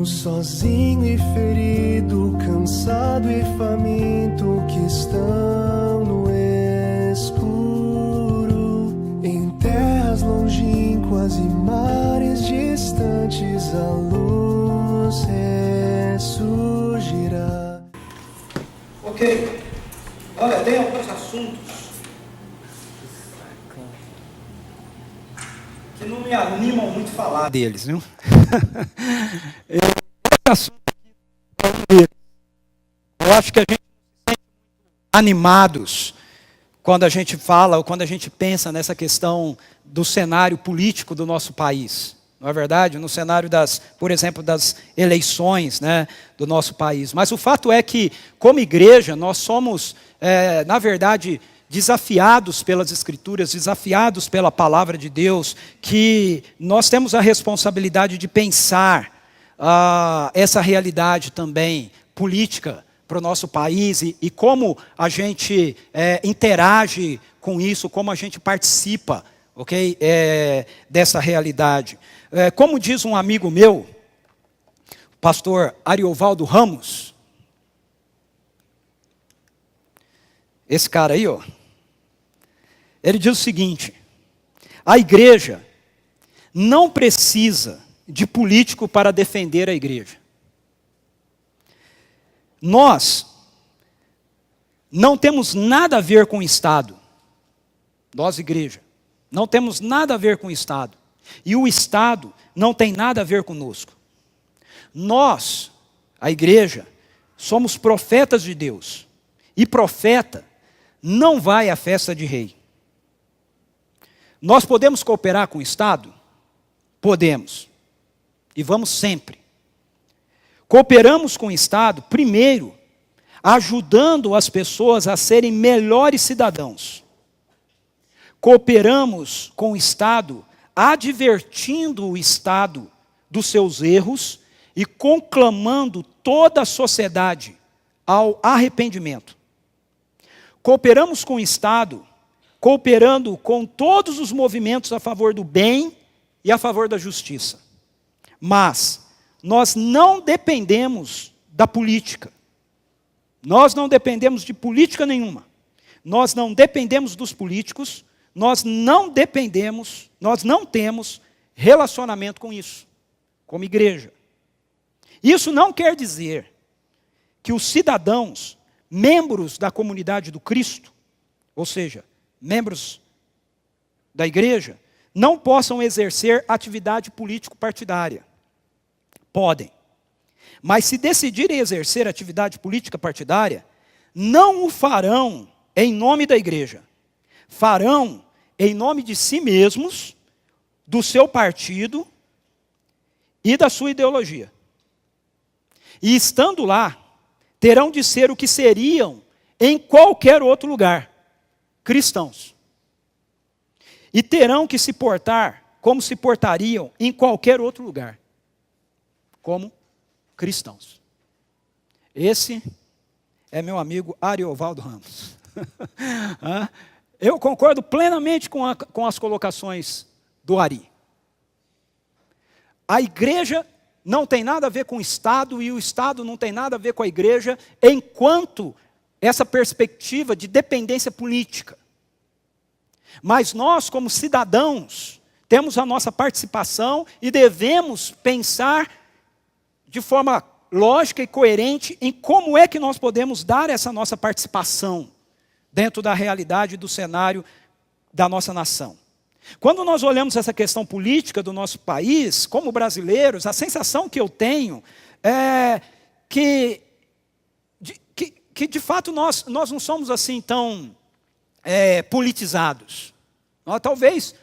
Sozinho e ferido, cansado e faminto, que estão no escuro, em terras longínquas e mares distantes, a luz ressurgirá. Ok, olha, tem alguns assuntos que não me animam muito falar deles, viu? Eu acho que a gente se sente animados quando a gente fala ou quando a gente pensa nessa questão do cenário político do nosso país. Não é verdade? No cenário por exemplo, das eleições, né, do nosso país. Mas o fato é que, como igreja, nós somos, na verdade, desafiados pelas Escrituras, desafiados pela Palavra de Deus, que nós temos a responsabilidade de pensar essa realidade também política para o nosso país e como a gente interage com isso, como a gente participa, ok? Dessa realidade. Como diz um amigo meu, o pastor Ariovaldo Ramos, esse cara aí, ó, ele diz o seguinte: a igreja não precisa de político para defender a igreja. Nós não temos nada a ver com o Estado. Nós, igreja, não temos nada a ver com o Estado. E o Estado não tem nada a ver conosco. Nós, a igreja, somos profetas de Deus. E profeta não vai à festa de rei. Nós podemos cooperar com o Estado? Podemos. E vamos sempre. Cooperamos com o Estado, primeiro, ajudando as pessoas a serem melhores cidadãos. Cooperamos com o Estado, advertindo o Estado dos seus erros e conclamando toda a sociedade ao arrependimento. Cooperamos com o Estado, cooperando com todos os movimentos a favor do bem e a favor da justiça. Mas nós não dependemos da política. Nós não dependemos de política nenhuma. Nós não dependemos dos políticos. Nós não temos relacionamento com isso, como igreja. Isso não quer dizer que os cidadãos, membros da comunidade do Cristo, ou seja, membros da igreja, não possam exercer atividade político-partidária. Podem. Mas se decidirem exercer atividade política partidária, não o farão em nome da igreja. Farão em nome de si mesmos, do seu partido e da sua ideologia. E estando lá, terão de ser o que seriam em qualquer outro lugar, cristãos. E terão que se portar como se portariam em qualquer outro lugar, como cristãos. Esse é meu amigo Ariovaldo Ramos. Eu concordo plenamente com as colocações do Ari. A igreja não tem nada a ver com o Estado e o Estado não tem nada a ver com a igreja enquanto essa perspectiva de dependência política. Mas nós, como cidadãos, temos a nossa participação e devemos pensar de forma lógica e coerente em como é que nós podemos dar essa nossa participação dentro da realidade do cenário da nossa nação. Quando nós olhamos essa questão política do nosso país, como brasileiros, a sensação que eu tenho é que de fato nós não somos assim tão politizados. Talvez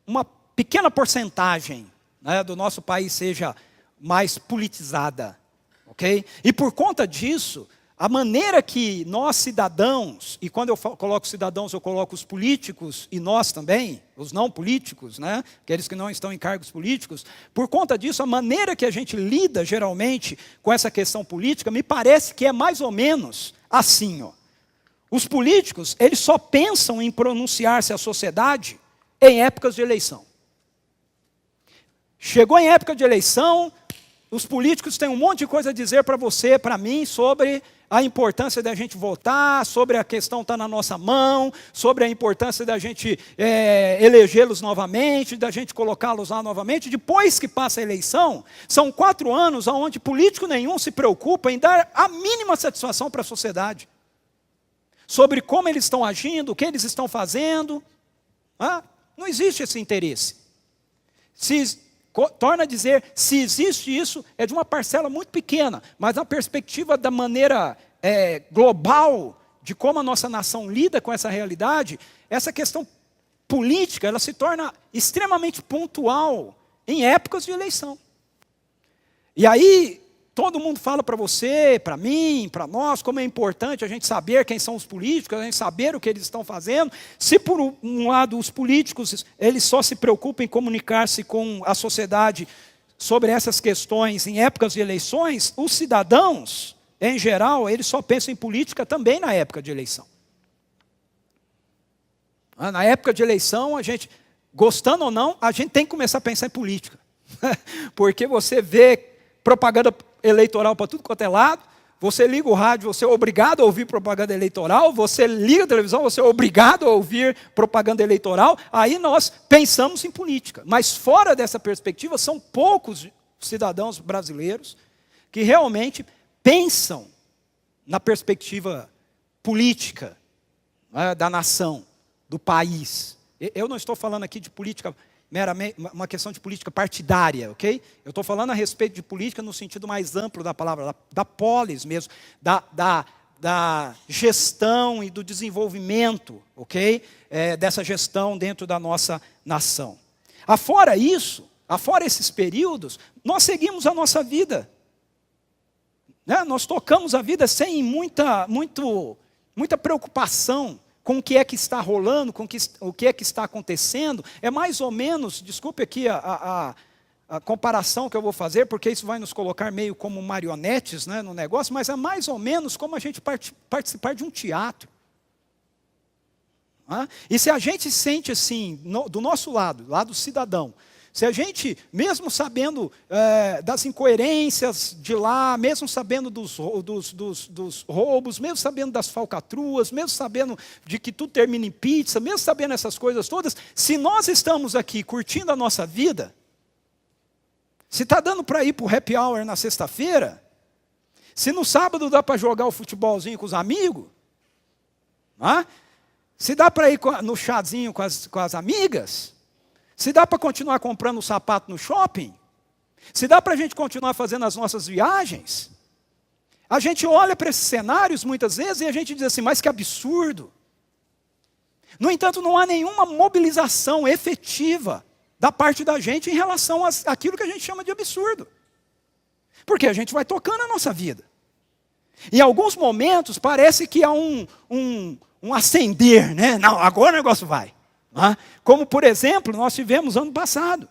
uma pequena porcentagem, né, do nosso país seja mais politizada, ok? E por conta disso, a maneira que nós cidadãos, e quando eu coloco cidadãos, eu coloco os políticos e nós também, os não políticos, né? Aqueles que não estão em cargos políticos, por conta disso, a maneira que a gente lida geralmente com essa questão política, me parece que é mais ou menos assim, ó. Os políticos, eles só pensam em pronunciar-se à sociedade em épocas de eleição. Chegou em época de eleição, os políticos têm um monte de coisa a dizer para você, para mim, sobre a importância da gente votar, sobre a questão estar na nossa mão, sobre a importância da gente elegê-los novamente, da gente colocá-los lá novamente. Depois que passa a eleição, são 4 anos onde político nenhum se preocupa em dar a mínima satisfação para a sociedade. Sobre como eles estão agindo, o que eles estão fazendo. Não existe esse interesse. Torna a dizer, se existe isso, é de uma parcela muito pequena, mas na perspectiva da maneira global, de como a nossa nação lida com essa realidade, essa questão política, ela se torna extremamente pontual em épocas de eleição. E aí, todo mundo fala para você, para mim, para nós, como é importante a gente saber quem são os políticos, a gente saber o que eles estão fazendo. Se por um lado os políticos, eles só se preocupam em comunicar-se com a sociedade sobre essas questões em épocas de eleições, os cidadãos, em geral, eles só pensam em política também na época de eleição. Na época de eleição, a gente, gostando ou não, a gente tem que começar a pensar em política. Porque você vê propaganda eleitoral para tudo quanto é lado, você liga o rádio, você é obrigado a ouvir propaganda eleitoral, você liga a televisão, você é obrigado a ouvir propaganda eleitoral, aí nós pensamos em política. Mas fora dessa perspectiva, são poucos cidadãos brasileiros que realmente pensam na perspectiva política, da nação, do país. Eu não estou falando aqui de política meramente uma questão de política partidária, ok? Eu estou falando a respeito de política no sentido mais amplo da palavra, da polis mesmo, da gestão e do desenvolvimento, ok? Dessa gestão dentro da nossa nação. Afora isso, afora esses períodos, nós seguimos a nossa vida. Nós tocamos a vida sem muita preocupação com o que é que está rolando, com o que é que está acontecendo. É mais ou menos, desculpe aqui a comparação que eu vou fazer, porque isso vai nos colocar meio como marionetes, no negócio, mas é mais ou menos como a gente participar de um teatro. E se a gente sente assim, do nosso lado cidadão, se a gente, mesmo sabendo das incoerências de lá, mesmo sabendo dos roubos, mesmo sabendo das falcatruas, mesmo sabendo de que tudo termina em pizza, mesmo sabendo essas coisas todas, se nós estamos aqui curtindo a nossa vida, se está dando para ir para o happy hour na sexta-feira, se no sábado dá para jogar o futebolzinho com os amigos, se dá para ir no chazinho com as amigas, se dá para continuar comprando sapato no shopping, se dá para a gente continuar fazendo as nossas viagens, a gente olha para esses cenários muitas vezes e a gente diz assim, mas que absurdo. No entanto, não há nenhuma mobilização efetiva da parte da gente em relação àquilo que a gente chama de absurdo. Porque a gente vai tocando a nossa vida. Em alguns momentos parece que há um acender, Não, agora o negócio vai. Como, por exemplo, nós tivemos ano passado.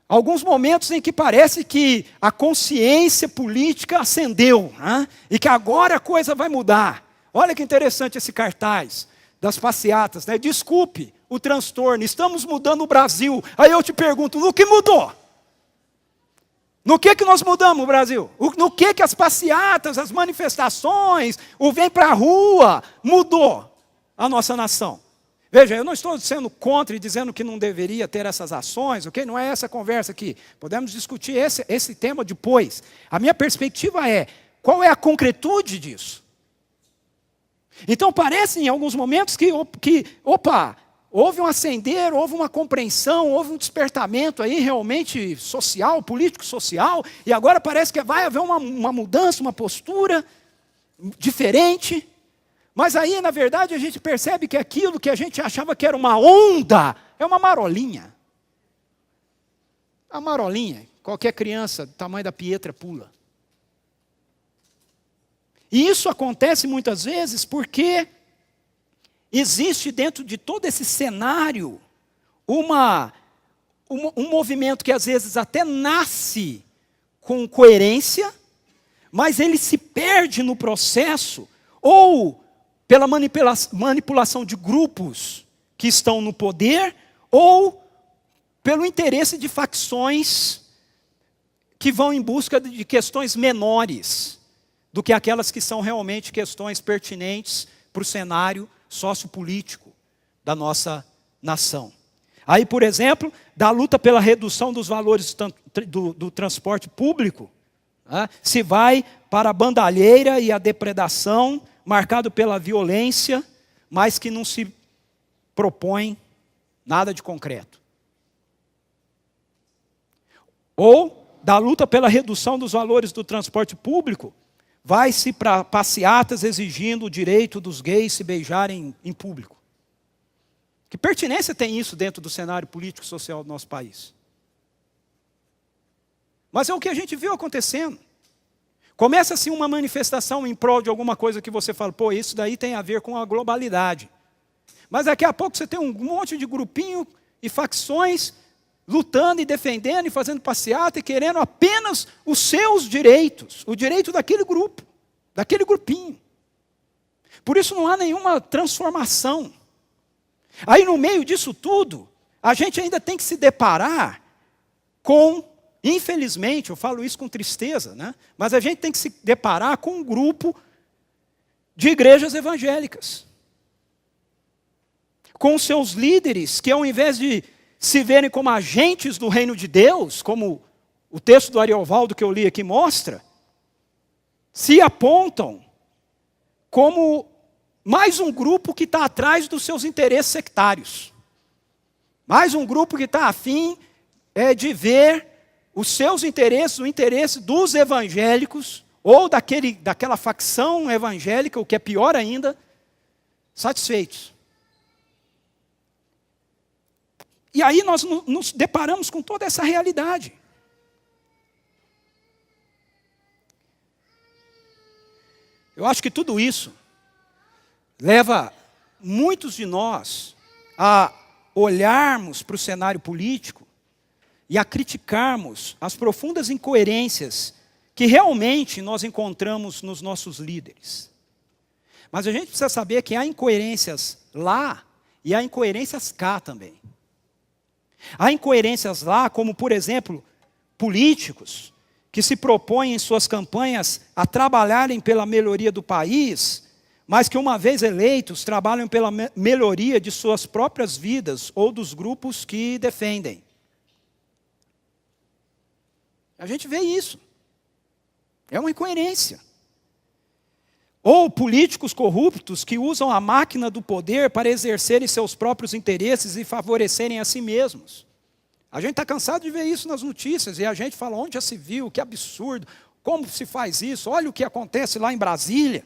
Alguns momentos em que parece que a consciência política acendeu, e que agora a coisa vai mudar. Olha que interessante esse cartaz das passeatas, Desculpe o transtorno, estamos mudando o Brasil. Aí eu te pergunto, no que mudou? No que nós mudamos o Brasil? No que as passeatas, as manifestações, o vem para a rua mudou a nossa nação? Veja, eu não estou sendo contra e dizendo que não deveria ter essas ações, ok? Não é essa a conversa aqui. Podemos discutir esse tema depois. A minha perspectiva é, qual é a concretude disso? Então parece em alguns momentos que houve um acender, houve uma compreensão, houve um despertamento aí realmente social, político-social, e agora parece que vai haver uma mudança, uma postura diferente. Mas aí, na verdade, a gente percebe que aquilo que a gente achava que era uma onda, é uma marolinha. A marolinha, qualquer criança do tamanho da Pietra pula. E isso acontece muitas vezes porque existe dentro de todo esse cenário um movimento que às vezes até nasce com coerência, mas ele se perde no processo, ou pela manipulação de grupos que estão no poder, ou pelo interesse de facções que vão em busca de questões menores do que aquelas que são realmente questões pertinentes para o cenário sociopolítico da nossa nação. Aí, por exemplo, da luta pela redução dos valores do transporte público, né, se vai para a bandalheira e a depredação, marcado pela violência, mas que não se propõe nada de concreto. Ou da luta pela redução dos valores do transporte público, vai-se para passeatas exigindo o direito dos gays se beijarem em público. Que pertinência tem isso dentro do cenário político e social do nosso país? Mas é o que a gente viu acontecendo. Começa assim uma manifestação em prol de alguma coisa que você fala, pô, isso daí tem a ver com a globalidade. Mas daqui a pouco você tem um monte de grupinho e facções lutando e defendendo e fazendo passeata e querendo apenas os seus direitos, o direito daquele grupo, daquele grupinho. Por isso não há nenhuma transformação. Aí no meio disso tudo, a gente ainda tem que se deparar com, infelizmente, eu falo isso com tristeza, né? Mas a gente tem que se deparar com um grupo de igrejas evangélicas, com seus líderes que ao invés de se verem como agentes do reino de Deus, como o texto do Ariovaldo que eu li aqui mostra, se apontam como mais um grupo que está atrás dos seus interesses sectários. Mais um grupo que está afim de ver os seus interesses, o interesse dos evangélicos, ou daquela facção evangélica, o que é pior ainda, satisfeitos. E aí nós nos deparamos com toda essa realidade. Eu acho que tudo isso leva muitos de nós a olharmos para o cenário político e a criticarmos as profundas incoerências que realmente nós encontramos nos nossos líderes. Mas a gente precisa saber que há incoerências lá e há incoerências cá também. Há incoerências lá, como por exemplo, políticos que se propõem em suas campanhas a trabalharem pela melhoria do país, mas que uma vez eleitos trabalham pela melhoria de suas próprias vidas ou dos grupos que defendem. A gente vê isso. É uma incoerência. Ou políticos corruptos que usam a máquina do poder para exercerem seus próprios interesses e favorecerem a si mesmos. A gente está cansado de ver isso nas notícias, e a gente fala, onde já se viu, que absurdo, como se faz isso, olha o que acontece lá em Brasília.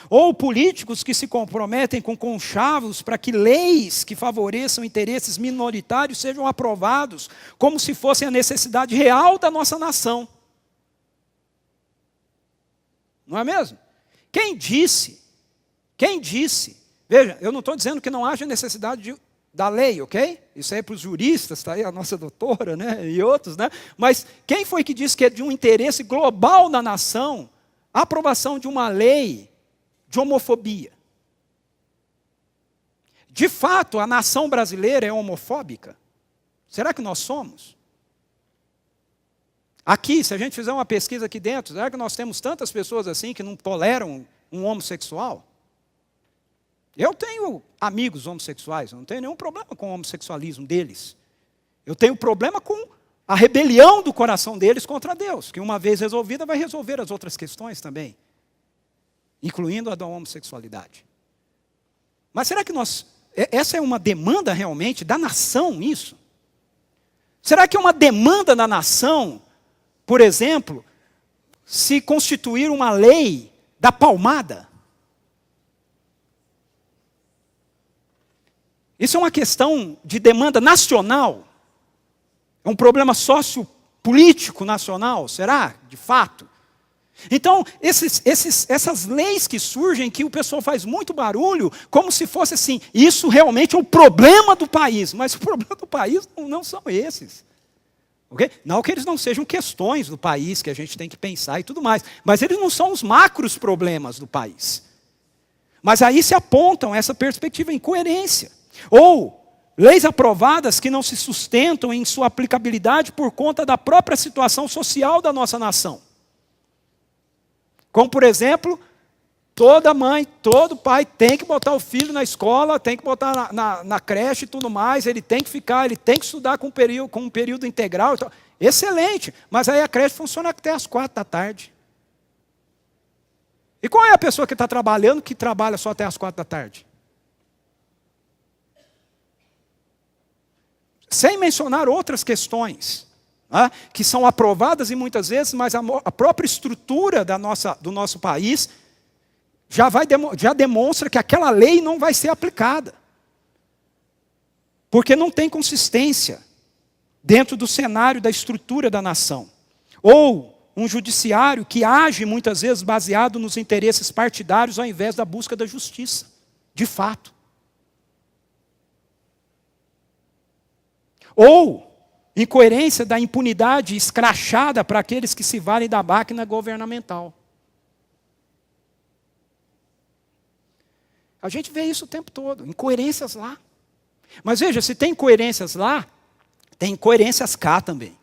Ou políticos que se comprometem com conchavos para que leis que favoreçam interesses minoritários sejam aprovados, como se fossem a necessidade real da nossa nação. Não é mesmo? Quem disse, veja, eu não estou dizendo que não haja necessidade da lei, ok? Isso aí é para os juristas, está aí a nossa doutora, né, e outros, né? Mas quem foi que disse que é de um interesse global na nação a aprovação de uma lei de homofobia? De fato, a nação brasileira é homofóbica? Será que nós somos? Aqui, se a gente fizer uma pesquisa aqui dentro, será que nós temos tantas pessoas assim que não toleram um homossexual? Eu tenho amigos homossexuais, eu não tenho nenhum problema com o homossexualismo deles. Eu tenho problema com a rebelião do coração deles contra Deus, que uma vez resolvida vai resolver as outras questões também, incluindo a da homossexualidade. Mas será que essa é uma demanda realmente da nação, isso? Será que é uma demanda da nação, por exemplo, se constituir uma lei da palmada? Isso é uma questão de demanda nacional? É um problema sociopolítico nacional? Será, de fato? Então, essas leis que surgem, que o pessoal faz muito barulho, como se fosse assim, isso realmente é o problema do país. Mas o problema do país não são esses. Okay? Não que eles não sejam questões do país que a gente tem que pensar e tudo mais, mas eles não são os macros problemas do país. Mas aí se apontam essa perspectiva, incoerência. Ou Leis aprovadas que não se sustentam em sua aplicabilidade por conta da própria situação social da nossa nação. Como, por exemplo, toda mãe, todo pai tem que botar o filho na escola, tem que botar na creche e tudo mais, ele tem que ficar, ele tem que estudar com um período integral. Então, excelente, mas aí a creche funciona até às 4 da tarde. E qual é a pessoa que está trabalhando, que trabalha só até às 4 da tarde? Sem mencionar outras questões, que são aprovadas e muitas vezes, mas a própria estrutura do nosso país já demonstra que aquela lei não vai ser aplicada. Porque não tem consistência dentro do cenário da estrutura da nação. Ou um judiciário que age muitas vezes baseado nos interesses partidários ao invés da busca da justiça, de fato. Ou incoerência da impunidade escrachada para aqueles que se valem da máquina governamental. A gente vê isso o tempo todo, incoerências lá. Mas veja, se tem incoerências lá, tem incoerências cá também.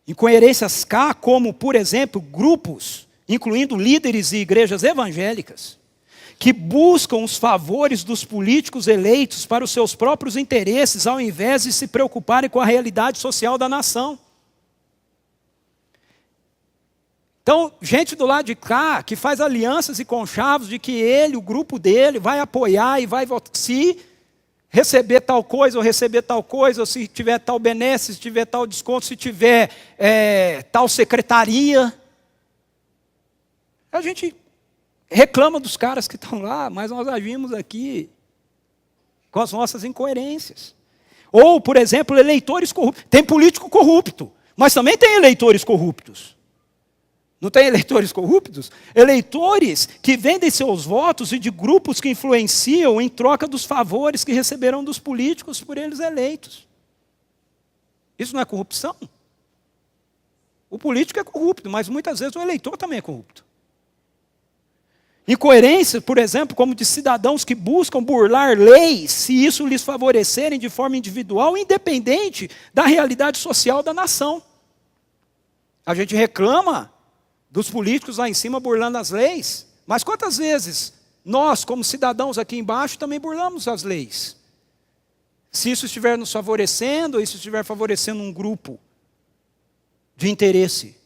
Incoerências cá, como, por exemplo, grupos, incluindo líderes e igrejas evangélicas, que buscam os favores dos políticos eleitos para os seus próprios interesses, ao invés de se preocuparem com a realidade social da nação. Então, gente do lado de cá, que faz alianças e conchavos de que ele, o grupo dele, vai apoiar e vai votar, se receber tal coisa, ou receber tal coisa, ou se tiver tal benesse, se tiver tal desconto, se tiver tal secretaria. A gente reclama dos caras que estão lá, mas nós agimos aqui com as nossas incoerências. Ou, por exemplo, eleitores corruptos. Tem político corrupto, mas também tem eleitores corruptos. Não tem eleitores corruptos? Eleitores que vendem seus votos e de grupos que influenciam em troca dos favores que receberão dos políticos por eles eleitos. Isso não é corrupção? O político é corrupto, mas muitas vezes o eleitor também é corrupto. Incoerência, por exemplo, como de cidadãos que buscam burlar leis, se isso lhes favorecerem de forma individual, independente da realidade social da nação. A gente reclama dos políticos lá em cima burlando as leis, mas quantas vezes nós, como cidadãos aqui embaixo, também burlamos as leis? Se isso estiver nos favorecendo, ou isso estiver favorecendo um grupo de interesse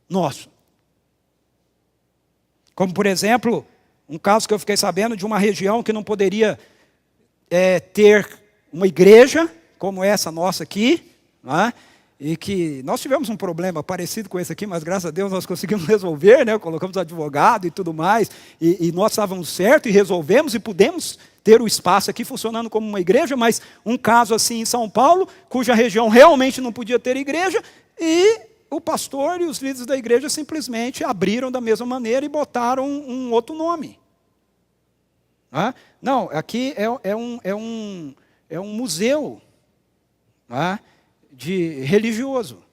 nosso. Como, por exemplo, um caso que eu fiquei sabendo de uma região que não poderia ter uma igreja, como essa nossa aqui, né? E que nós tivemos um problema parecido com esse aqui, mas graças a Deus nós conseguimos resolver, né? Colocamos advogado e tudo mais, e nós estávamos certos e resolvemos e pudemos ter o espaço aqui funcionando como uma igreja, mas um caso assim em São Paulo, cuja região realmente não podia ter igreja, e o pastor e os líderes da igreja simplesmente abriram da mesma maneira e botaram um outro nome. Não, aqui é um museu religioso.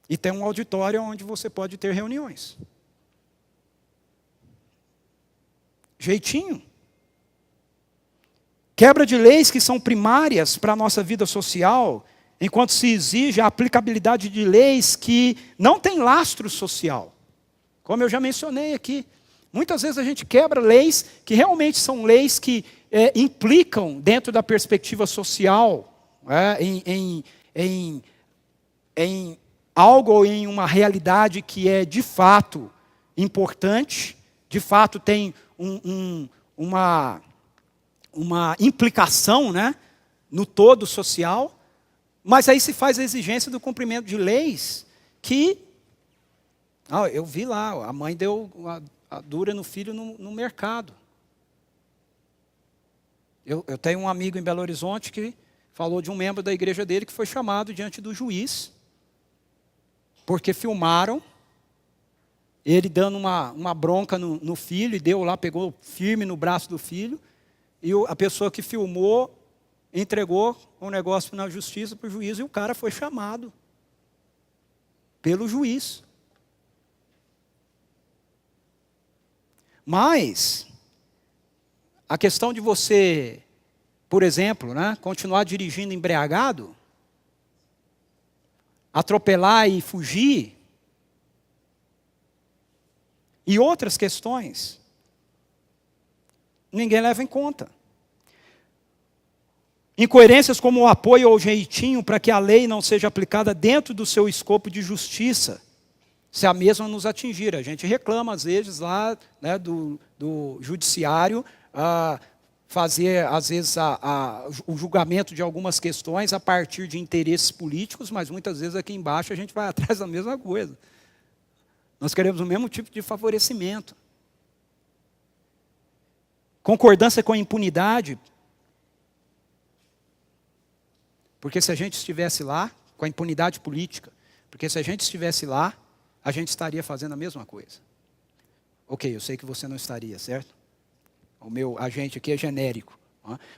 E tem um auditório onde você pode ter reuniões. Jeitinho. Quebra de leis que são primárias para a nossa vida social, enquanto se exige a aplicabilidade de leis que não têm lastro social. Como eu já mencionei aqui. Muitas vezes a gente quebra leis que realmente são leis que implicam dentro da perspectiva social, em algo ou em uma realidade que é de fato importante, de fato tem uma implicação, né, no todo social, mas aí se faz a exigência do cumprimento de leis que... eu vi lá, a mãe deu a dura no filho no mercado. Eu tenho um amigo em Belo Horizonte que falou de um membro da igreja dele que foi chamado diante do juiz, porque filmaram ele dando uma bronca no filho, e deu lá, pegou firme no braço do filho, e a pessoa que filmou entregou um negócio na justiça para o juiz, e o cara foi chamado pelo juiz. Mas a questão de você por exemplo, né, continuar dirigindo embriagado, atropelar e fugir, e outras questões, ninguém leva em conta. Incoerências como o apoio ao jeitinho para que a lei não seja aplicada dentro do seu escopo de justiça, se a mesma nos atingir. A gente reclama, às vezes, lá, né, do judiciário, fazer, às vezes, o julgamento de algumas questões a partir de interesses políticos, mas muitas vezes aqui embaixo a gente vai atrás da mesma coisa. Nós queremos o mesmo tipo de favorecimento. Concordância com a impunidade. Porque se a gente estivesse lá, com a impunidade política, porque se a gente estivesse lá, a gente estaria fazendo a mesma coisa. Ok, eu sei que você não estaria, certo? O meu agente aqui é genérico.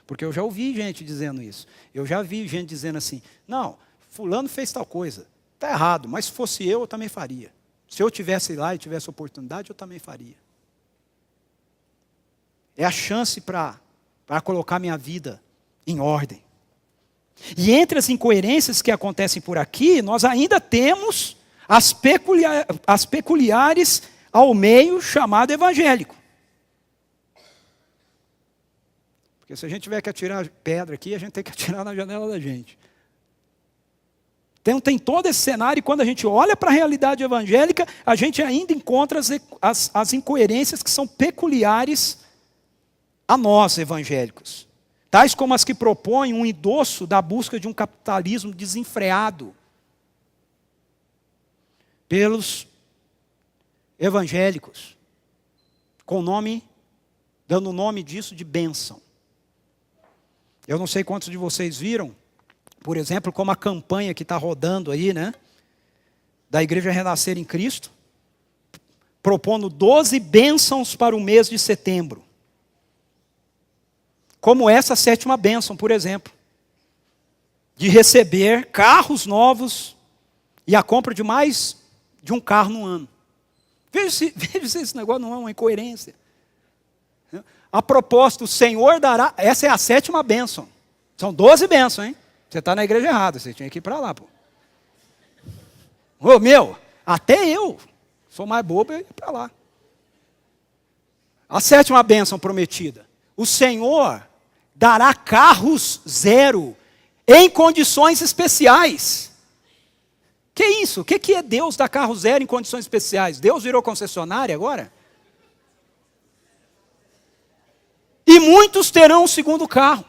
Porque eu já ouvi gente dizendo isso. Eu já vi gente dizendo assim, não, fulano fez tal coisa. Está errado, mas se fosse eu também faria. Se eu estivesse lá e tivesse oportunidade, eu também faria. É a chance para colocar minha vida em ordem. E entre as incoerências que acontecem por aqui, nós ainda temos as peculiares ao meio chamado evangélico. Porque se a gente tiver que atirar pedra aqui, a gente tem que atirar na janela da gente. Então tem todo esse cenário, e quando a gente olha para a realidade evangélica, a gente ainda encontra as incoerências que são peculiares a nós evangélicos. Tais como as que propõem um endosso da busca de um capitalismo desenfreado pelos evangélicos, dando o nome disso de bênção. Eu não sei quantos de vocês viram, por exemplo, como a campanha que está rodando aí, né, da Igreja Renascer em Cristo, propondo 12 bênçãos para o mês de setembro. Como essa 7ª bênção, por exemplo, de receber carros novos e a compra de mais de um carro no ano. Veja se esse negócio não é uma incoerência. A propósito, o Senhor dará, essa é a 7ª bênção. São 12 bênçãos, hein? Você está na igreja errada, você tinha que ir para lá, pô. Ô, até eu sou mais bobo e ir para lá. A 7ª bênção prometida. O Senhor dará carros zero em condições especiais. Que isso? O que é Deus dar carro zero em condições especiais? Deus virou concessionária agora? E muitos terão o 2º carro.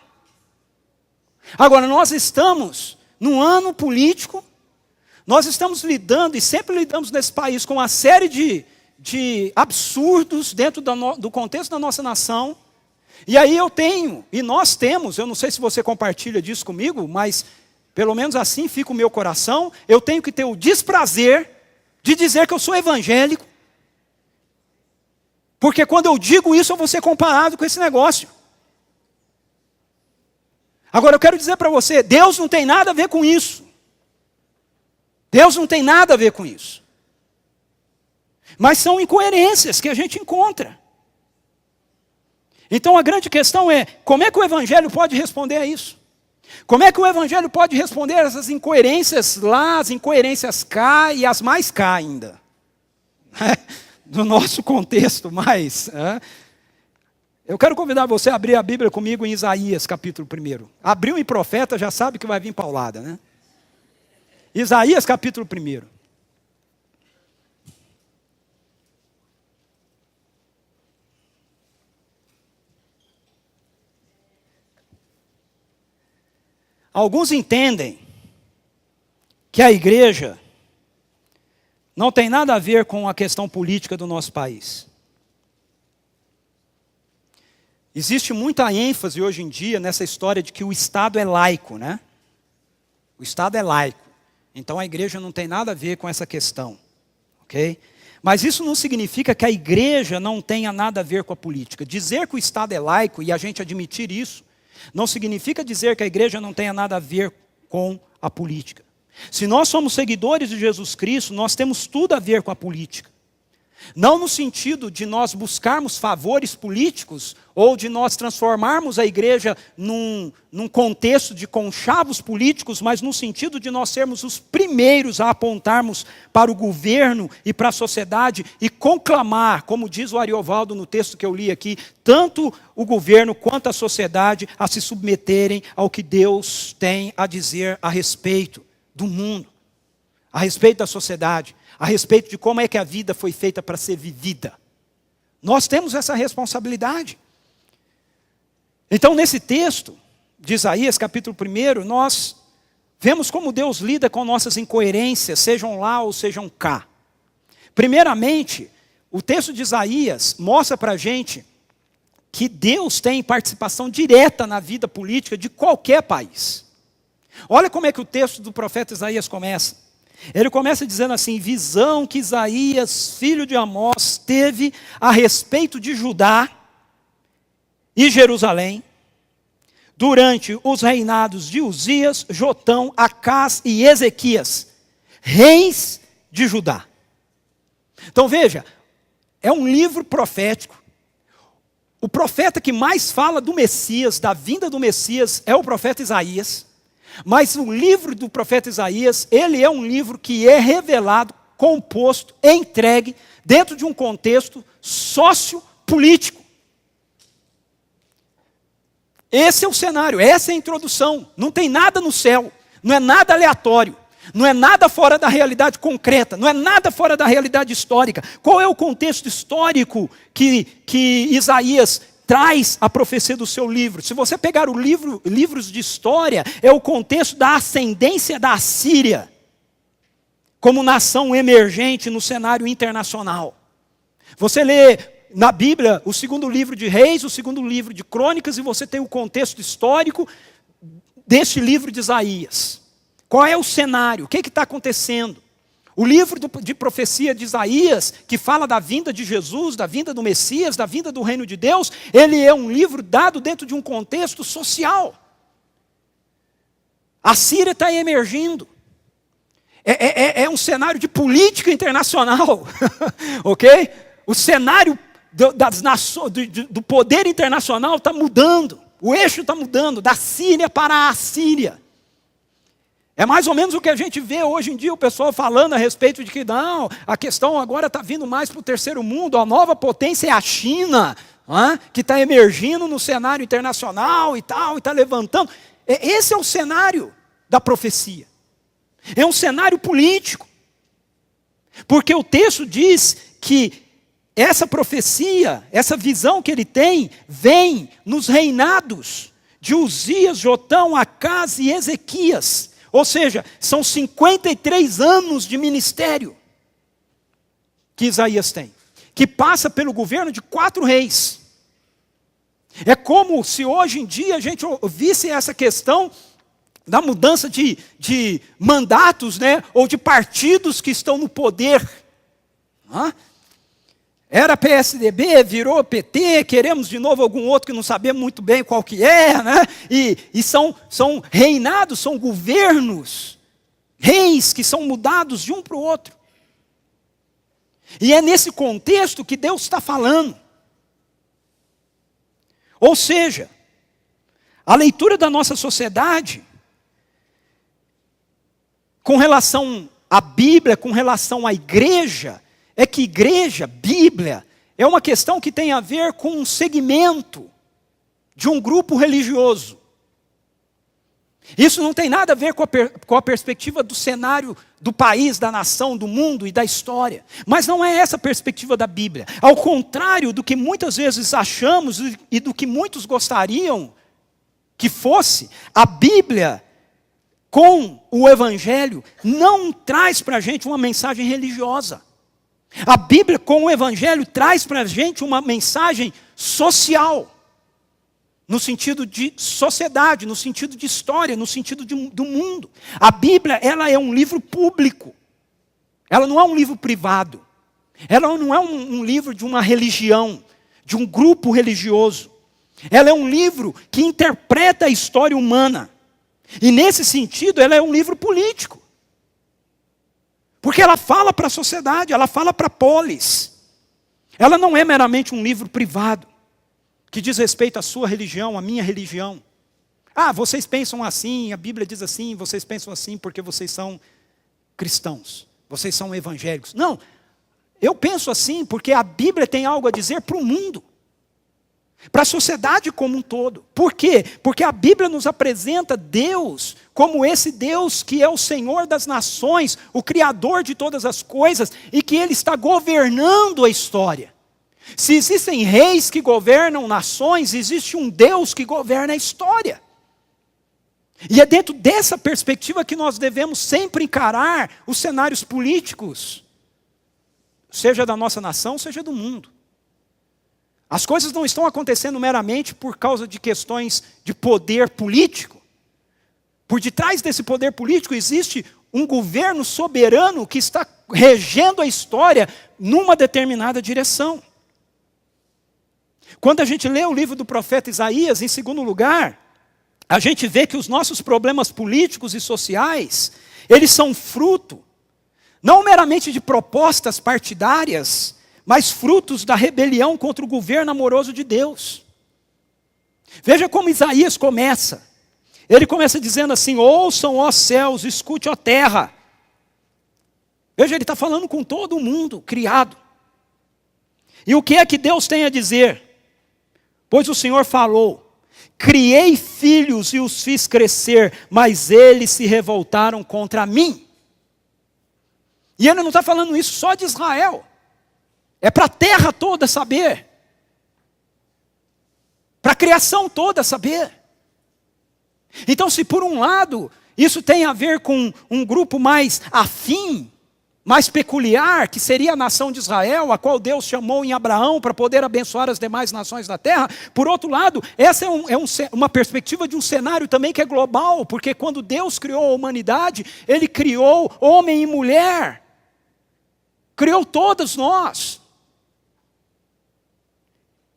Agora, nós estamos num ano político, nós estamos lidando, e sempre lidamos nesse país, com uma série de absurdos dentro do contexto da nossa nação. E aí nós temos, eu não sei se você compartilha disso comigo, mas pelo menos assim fica o meu coração, eu tenho que ter o desprazer de dizer que eu sou evangélico, porque quando eu digo isso eu vou ser comparado com esse negócio. Agora eu quero dizer para você, Deus não tem nada a ver com isso. Deus não tem nada a ver com isso. Mas são incoerências que a gente encontra. Então a grande questão é, como é que o Evangelho pode responder a isso? Como é que o Evangelho pode responder a essas incoerências lá, as incoerências cá e as mais cá ainda? No nosso contexto mais. Eu quero convidar você a abrir a Bíblia comigo em Isaías, capítulo 1. Abriu em profeta, já sabe que vai vir paulada, né? Isaías, capítulo 1. Alguns entendem que a igreja não tem nada a ver com a questão política do nosso país. Existe muita ênfase hoje em dia nessa história de que o Estado é laico, né? O Estado é laico. Então a igreja não tem nada a ver com essa questão, ok? Mas isso não significa que a igreja não tenha nada a ver com a política. Dizer que o Estado é laico e a gente admitir isso, não significa dizer que a igreja não tenha nada a ver com a política. Se nós somos seguidores de Jesus Cristo, nós temos tudo a ver com a política. Não no sentido de nós buscarmos favores políticos ou de nós transformarmos a igreja num contexto de conchavos políticos, mas no sentido de nós sermos os primeiros a apontarmos para o governo e para a sociedade e conclamar, como diz o Ariovaldo no texto que eu li aqui, tanto o governo quanto a sociedade a se submeterem ao que Deus tem a dizer a respeito do mundo, a respeito da sociedade, a respeito de como é que a vida foi feita para ser vivida. Nós temos essa responsabilidade. Então, nesse texto de Isaías, capítulo 1, nós vemos como Deus lida com nossas incoerências, sejam lá ou sejam cá. Primeiramente, o texto de Isaías mostra para a gente que Deus tem participação direta na vida política de qualquer país. Olha como é que o texto do profeta Isaías começa. Ele começa dizendo assim: visão que Isaías, filho de Amós, teve a respeito de Judá e Jerusalém, durante os reinados de Uzias, Jotão, Acás e Ezequias, reis de Judá. Então veja, é um livro profético. O profeta que mais fala do Messias, da vinda do Messias, é o profeta Isaías. Mas o livro do profeta Isaías, ele é um livro que é revelado, composto, entregue, dentro de um contexto sociopolítico. Esse é o cenário, essa é a introdução. Não tem nada no céu, não é nada aleatório, não é nada fora da realidade concreta, não é nada fora da realidade histórica. Qual é o contexto histórico que Isaías traz a profecia do seu livro? Se você pegar livros de história, é o contexto da ascendência da Assíria como nação emergente no cenário internacional. Você lê na Bíblia o segundo livro de Reis, o segundo livro de Crônicas, e você tem o contexto histórico deste livro de Isaías. Qual é o cenário? O que está acontecendo? O livro de profecia de Isaías, que fala da vinda de Jesus, da vinda do Messias, da vinda do reino de Deus, ele é um livro dado dentro de um contexto social. A Síria está emergindo. É um cenário de política internacional. Ok? O cenário do poder internacional está mudando. O eixo está mudando, da Síria para a Assíria. É mais ou menos o que a gente vê hoje em dia, o pessoal falando a respeito de que não, a questão agora está vindo mais para o terceiro mundo, a nova potência é a China, que está emergindo no cenário internacional e tal, e está levantando. Esse é o cenário da profecia. É um cenário político. Porque o texto diz que essa profecia, essa visão que ele tem, vem nos reinados de Uzias, Jotão, Acás e Ezequias. Ou seja, são 53 anos de ministério que Isaías tem, que passa pelo governo de 4 reis. É como se hoje em dia a gente visse essa questão da mudança de mandatos, né, ou de partidos que estão no poder. Era PSDB, virou PT, queremos de novo algum outro que não sabemos muito bem qual que é, né? E são reinados, são governos, reis que são mudados de um para o outro. E é nesse contexto que Deus está falando. Ou seja, a leitura da nossa sociedade, com relação à Bíblia, com relação à igreja, é que igreja, Bíblia, é uma questão que tem a ver com um segmento de um grupo religioso. Isso não tem nada a ver com a perspectiva do cenário do país, da nação, do mundo e da história. Mas não é essa a perspectiva da Bíblia. Ao contrário do que muitas vezes achamos e do que muitos gostariam que fosse, a Bíblia, com o Evangelho, não traz para a gente uma mensagem religiosa. A Bíblia, com o Evangelho, traz para a gente uma mensagem social, no sentido de sociedade, no sentido de história, no sentido do mundo. A Bíblia, ela é um livro público, ela não é um livro privado, ela não é um livro de uma religião, de um grupo religioso. Ela é um livro que interpreta a história humana, e nesse sentido ela é um livro político. Porque ela fala para a sociedade, ela fala para a polis. Ela não é meramente um livro privado, que diz respeito à sua religião, à minha religião. Ah, vocês pensam assim, a Bíblia diz assim, vocês pensam assim porque vocês são cristãos, vocês são evangélicos. Não, eu penso assim porque a Bíblia tem algo a dizer para o mundo, para a sociedade como um todo. Por quê? Porque a Bíblia nos apresenta Deus como esse Deus que é o Senhor das nações, o Criador de todas as coisas, e que Ele está governando a história. Se existem reis que governam nações, existe um Deus que governa a história. E é dentro dessa perspectiva que nós devemos sempre encarar os cenários políticos, seja da nossa nação, seja do mundo. As coisas não estão acontecendo meramente por causa de questões de poder político. Por detrás desse poder político existe um governo soberano que está regendo a história numa determinada direção. Quando a gente lê o livro do profeta Isaías, em segundo lugar, a gente vê que os nossos problemas políticos e sociais, eles são fruto, não meramente de propostas partidárias, mas frutos da rebelião contra o governo amoroso de Deus. Veja como Isaías começa. Ele começa dizendo assim: ouçam, ó céus, escute, ó terra. Veja, ele está falando com todo mundo criado. E o que é que Deus tem a dizer? Pois o Senhor falou: criei filhos e os fiz crescer, mas eles se revoltaram contra mim. E ele não está falando isso só de Israel. É para a terra toda saber. Para a criação toda saber. Então, se por um lado, isso tem a ver com um grupo mais afim, mais peculiar, que seria a nação de Israel, a qual Deus chamou em Abraão para poder abençoar as demais nações da terra. Por outro lado, essa é uma perspectiva de um cenário também que é global, porque quando Deus criou a humanidade, Ele criou homem e mulher. Criou todos nós.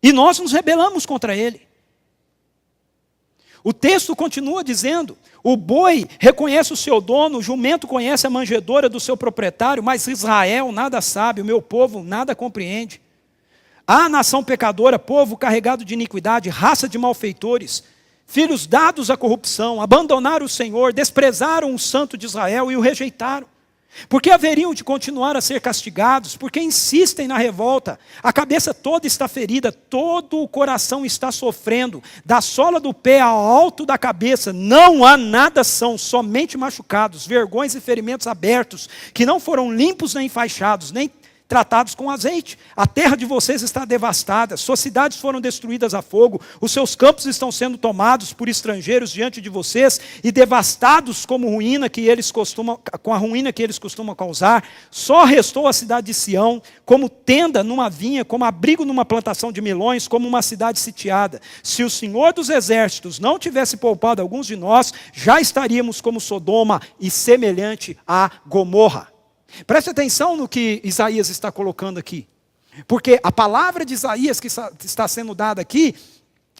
E nós nos rebelamos contra Ele. O texto continua dizendo: o boi reconhece o seu dono, o jumento conhece a manjedoura do seu proprietário, mas Israel nada sabe, o meu povo nada compreende. A nação pecadora, povo carregado de iniquidade, raça de malfeitores, filhos dados à corrupção, abandonaram o Senhor, desprezaram o Santo de Israel e o rejeitaram. Porque haveriam de continuar a ser castigados, porque insistem na revolta, a cabeça toda está ferida, todo o coração está sofrendo, da sola do pé ao alto da cabeça, não há nada são, somente machucados, vergões e ferimentos abertos, que não foram limpos nem enfaixados, nem tratados com azeite. A terra de vocês está devastada, suas cidades foram destruídas a fogo, os seus campos estão sendo tomados por estrangeiros diante de vocês e devastados com a ruína que eles costumam causar. Só restou a cidade de Sião como tenda numa vinha, como abrigo numa plantação de melões, como uma cidade sitiada. Se o Senhor dos exércitos não tivesse poupado alguns de nós, já estaríamos como Sodoma e semelhante a Gomorra. Preste atenção no que Isaías está colocando aqui. Porque a palavra de Isaías que está sendo dada aqui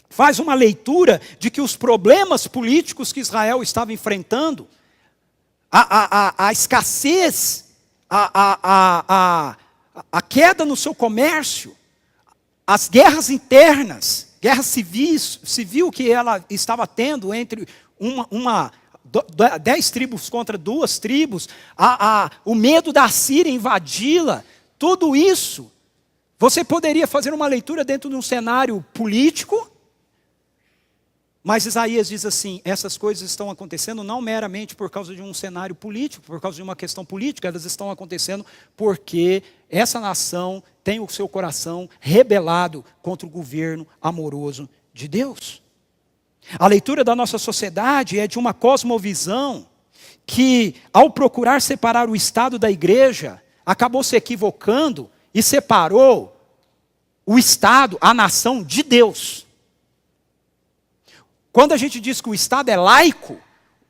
faz uma leitura de que os problemas políticos que Israel estava enfrentando, a escassez, a queda no seu comércio, as guerras internas, guerra civil que ela estava tendo entre 10 tribos contra 2 tribos, o medo da Síria invadi-la, tudo isso, você poderia fazer uma leitura dentro de um cenário político, mas Isaías diz assim: essas coisas estão acontecendo não meramente por causa de um cenário político, por causa de uma questão política, elas estão acontecendo porque essa nação tem o seu coração rebelado contra o governo amoroso de Deus. A leitura da nossa sociedade é de uma cosmovisão que, ao procurar separar o Estado da igreja, acabou se equivocando e separou o Estado, a nação, de Deus. Quando a gente diz que o Estado é laico,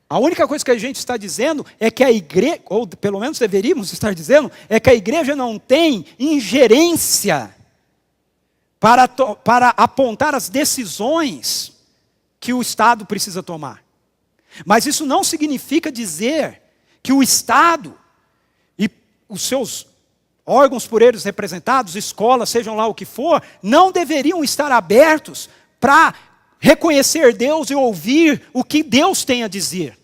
a única coisa que a gente está dizendo é que a igreja, ou pelo menos deveríamos estar dizendo, é que a igreja não tem ingerência para apontar as decisões que o Estado precisa tomar. Mas isso não significa dizer que o Estado e os seus órgãos por eles representados, escolas, sejam lá o que for, não deveriam estar abertos para reconhecer Deus e ouvir o que Deus tem a dizer.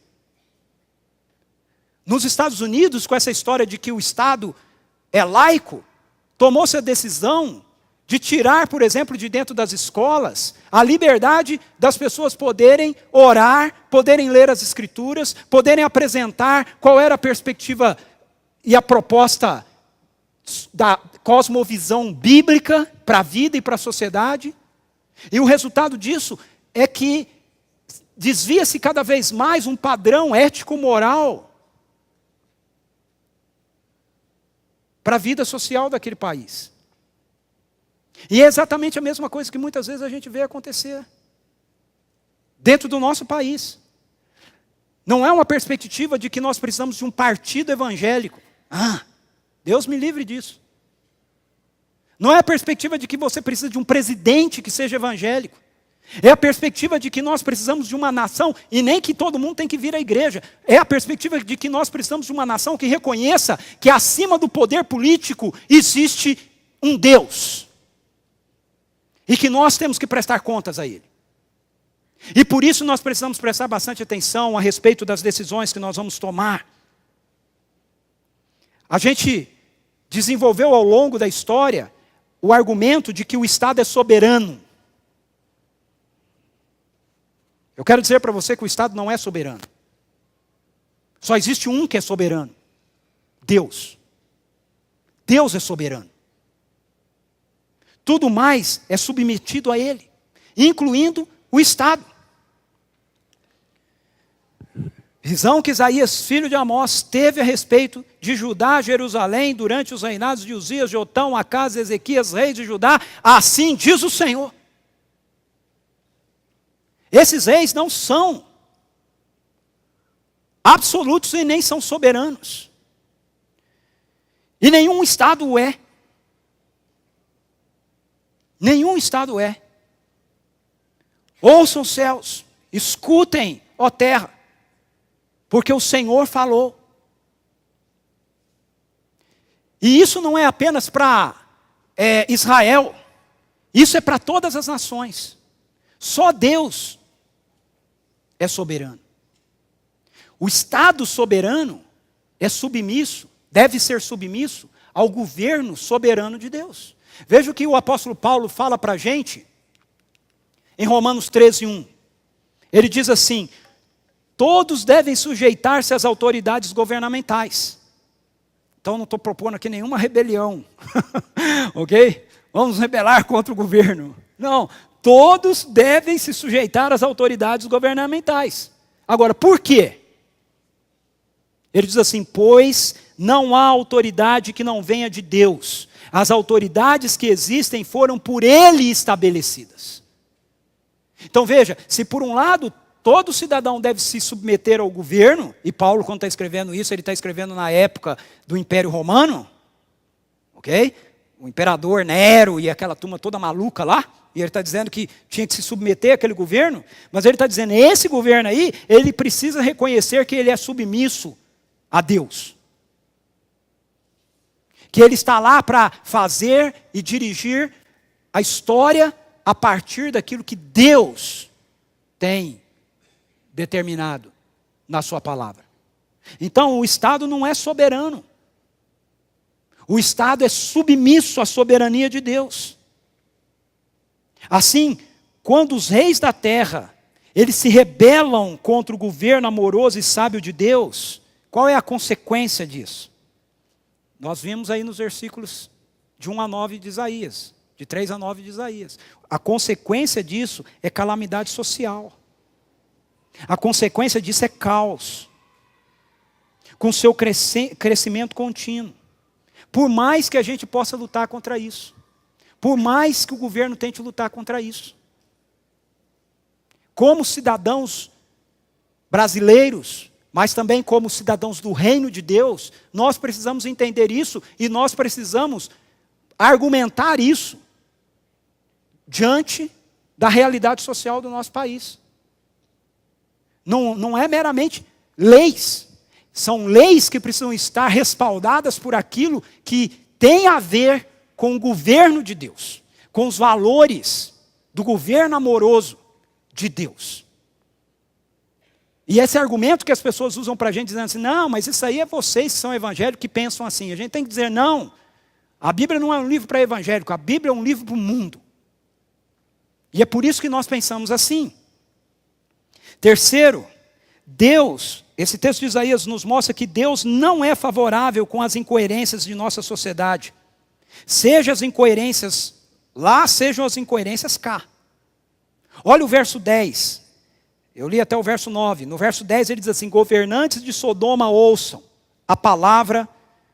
Nos Estados Unidos, com essa história de que o Estado é laico, tomou-se a decisão de tirar, por exemplo, de dentro das escolas, a liberdade das pessoas poderem orar, poderem ler as Escrituras, poderem apresentar qual era a perspectiva e a proposta da cosmovisão bíblica para a vida e para a sociedade. E o resultado disso é que desvia-se cada vez mais um padrão ético-moral para a vida social daquele país. E é exatamente a mesma coisa que muitas vezes a gente vê acontecer dentro do nosso país. Não é uma perspectiva de que nós precisamos de um partido evangélico. Deus me livre disso. Não é a perspectiva de que você precisa de um presidente que seja evangélico. É a perspectiva de que nós precisamos de uma nação, e nem que todo mundo tem que vir à igreja. É a perspectiva de que nós precisamos de uma nação que reconheça que acima do poder político existe um Deus. E que nós temos que prestar contas a Ele. E por isso nós precisamos prestar bastante atenção a respeito das decisões que nós vamos tomar. A gente desenvolveu ao longo da história o argumento de que o Estado é soberano. Eu quero dizer para você que o Estado não é soberano. Só existe um que é soberano: Deus. Deus é soberano. Tudo mais é submetido a Ele, incluindo o Estado. Visão que Isaías, filho de Amós, teve a respeito de Judá, Jerusalém, durante os reinados de Uzias, Jotão, Acaz, Ezequias, reis de Judá. Assim diz o Senhor. Esses reis não são absolutos e nem são soberanos. E nenhum Estado o é. Nenhum Estado é. Ouçam os céus, escutem, ó terra, porque o Senhor falou. E isso não é apenas para Israel, isso é para todas as nações. Só Deus é soberano. O Estado soberano é submisso, deve ser submisso ao governo soberano de Deus. Veja o que o apóstolo Paulo fala para a gente em Romanos 13:1. Ele diz assim: todos devem sujeitar-se às autoridades governamentais. Então não estou propondo aqui nenhuma rebelião, ok? Vamos rebelar contra o governo. Não, todos devem se sujeitar às autoridades governamentais. Agora, por quê? Ele diz assim: pois não há autoridade que não venha de Deus. As autoridades que existem foram por Ele estabelecidas. Então veja, se por um lado todo cidadão deve se submeter ao governo, e Paulo, quando está escrevendo isso, ele está escrevendo na época do Império Romano, ok? O imperador Nero e aquela turma toda maluca lá, e ele está dizendo que tinha que se submeter àquele governo, mas ele está dizendo, esse governo aí, ele precisa reconhecer que ele é submisso a Deus. Que ele está lá para fazer e dirigir a história a partir daquilo que Deus tem determinado na sua palavra. Então o Estado não é soberano. O Estado é submisso à soberania de Deus. Assim, quando os reis da terra, eles se rebelam contra o governo amoroso e sábio de Deus, qual é a consequência disso? Nós vimos aí nos versículos de 1 a 9 de Isaías, de 3 a 9 de Isaías. A consequência disso é calamidade social. A consequência disso é caos, com seu crescimento contínuo. Por mais que a gente possa lutar contra isso, por mais que o governo tente lutar contra isso, como cidadãos brasileiros, mas também como cidadãos do reino de Deus, nós precisamos entender isso e nós precisamos argumentar isso diante da realidade social do nosso país. Não é meramente leis. São leis que precisam estar respaldadas por aquilo que tem a ver com o governo de Deus, com os valores do governo amoroso de Deus. E esse argumento que as pessoas usam para a gente, dizendo assim, não, mas isso aí é vocês que são evangélicos que pensam assim. A gente tem que dizer, não, a Bíblia não é um livro para evangélico, a Bíblia é um livro para o mundo. E é por isso que nós pensamos assim. Terceiro, Deus, esse texto de Isaías nos mostra que Deus não é favorável com as incoerências de nossa sociedade. Seja as incoerências lá, sejam as incoerências cá. Olha o verso 10. Eu li até o verso 9. No verso 10 ele diz assim, governantes de Sodoma ouçam a palavra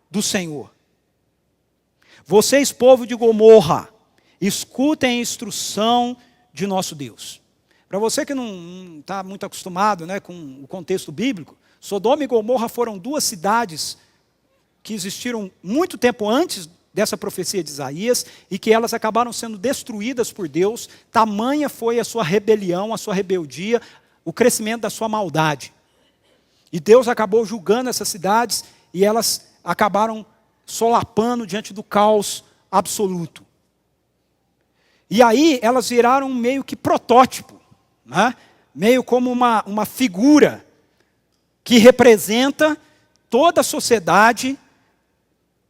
do Senhor. Vocês, povo de Gomorra, escutem a instrução de nosso Deus. Para você que não está muito acostumado, né, com o contexto bíblico, Sodoma e Gomorra foram duas cidades que existiram muito tempo antes dessa profecia de Isaías, e que elas acabaram sendo destruídas por Deus. Tamanha foi a sua rebelião, a sua rebeldia, o crescimento da sua maldade. E Deus acabou julgando essas cidades, e elas acabaram solapando diante do caos absoluto. E aí elas viraram meio que protótipo, né? Meio como uma figura que representa toda a sociedade,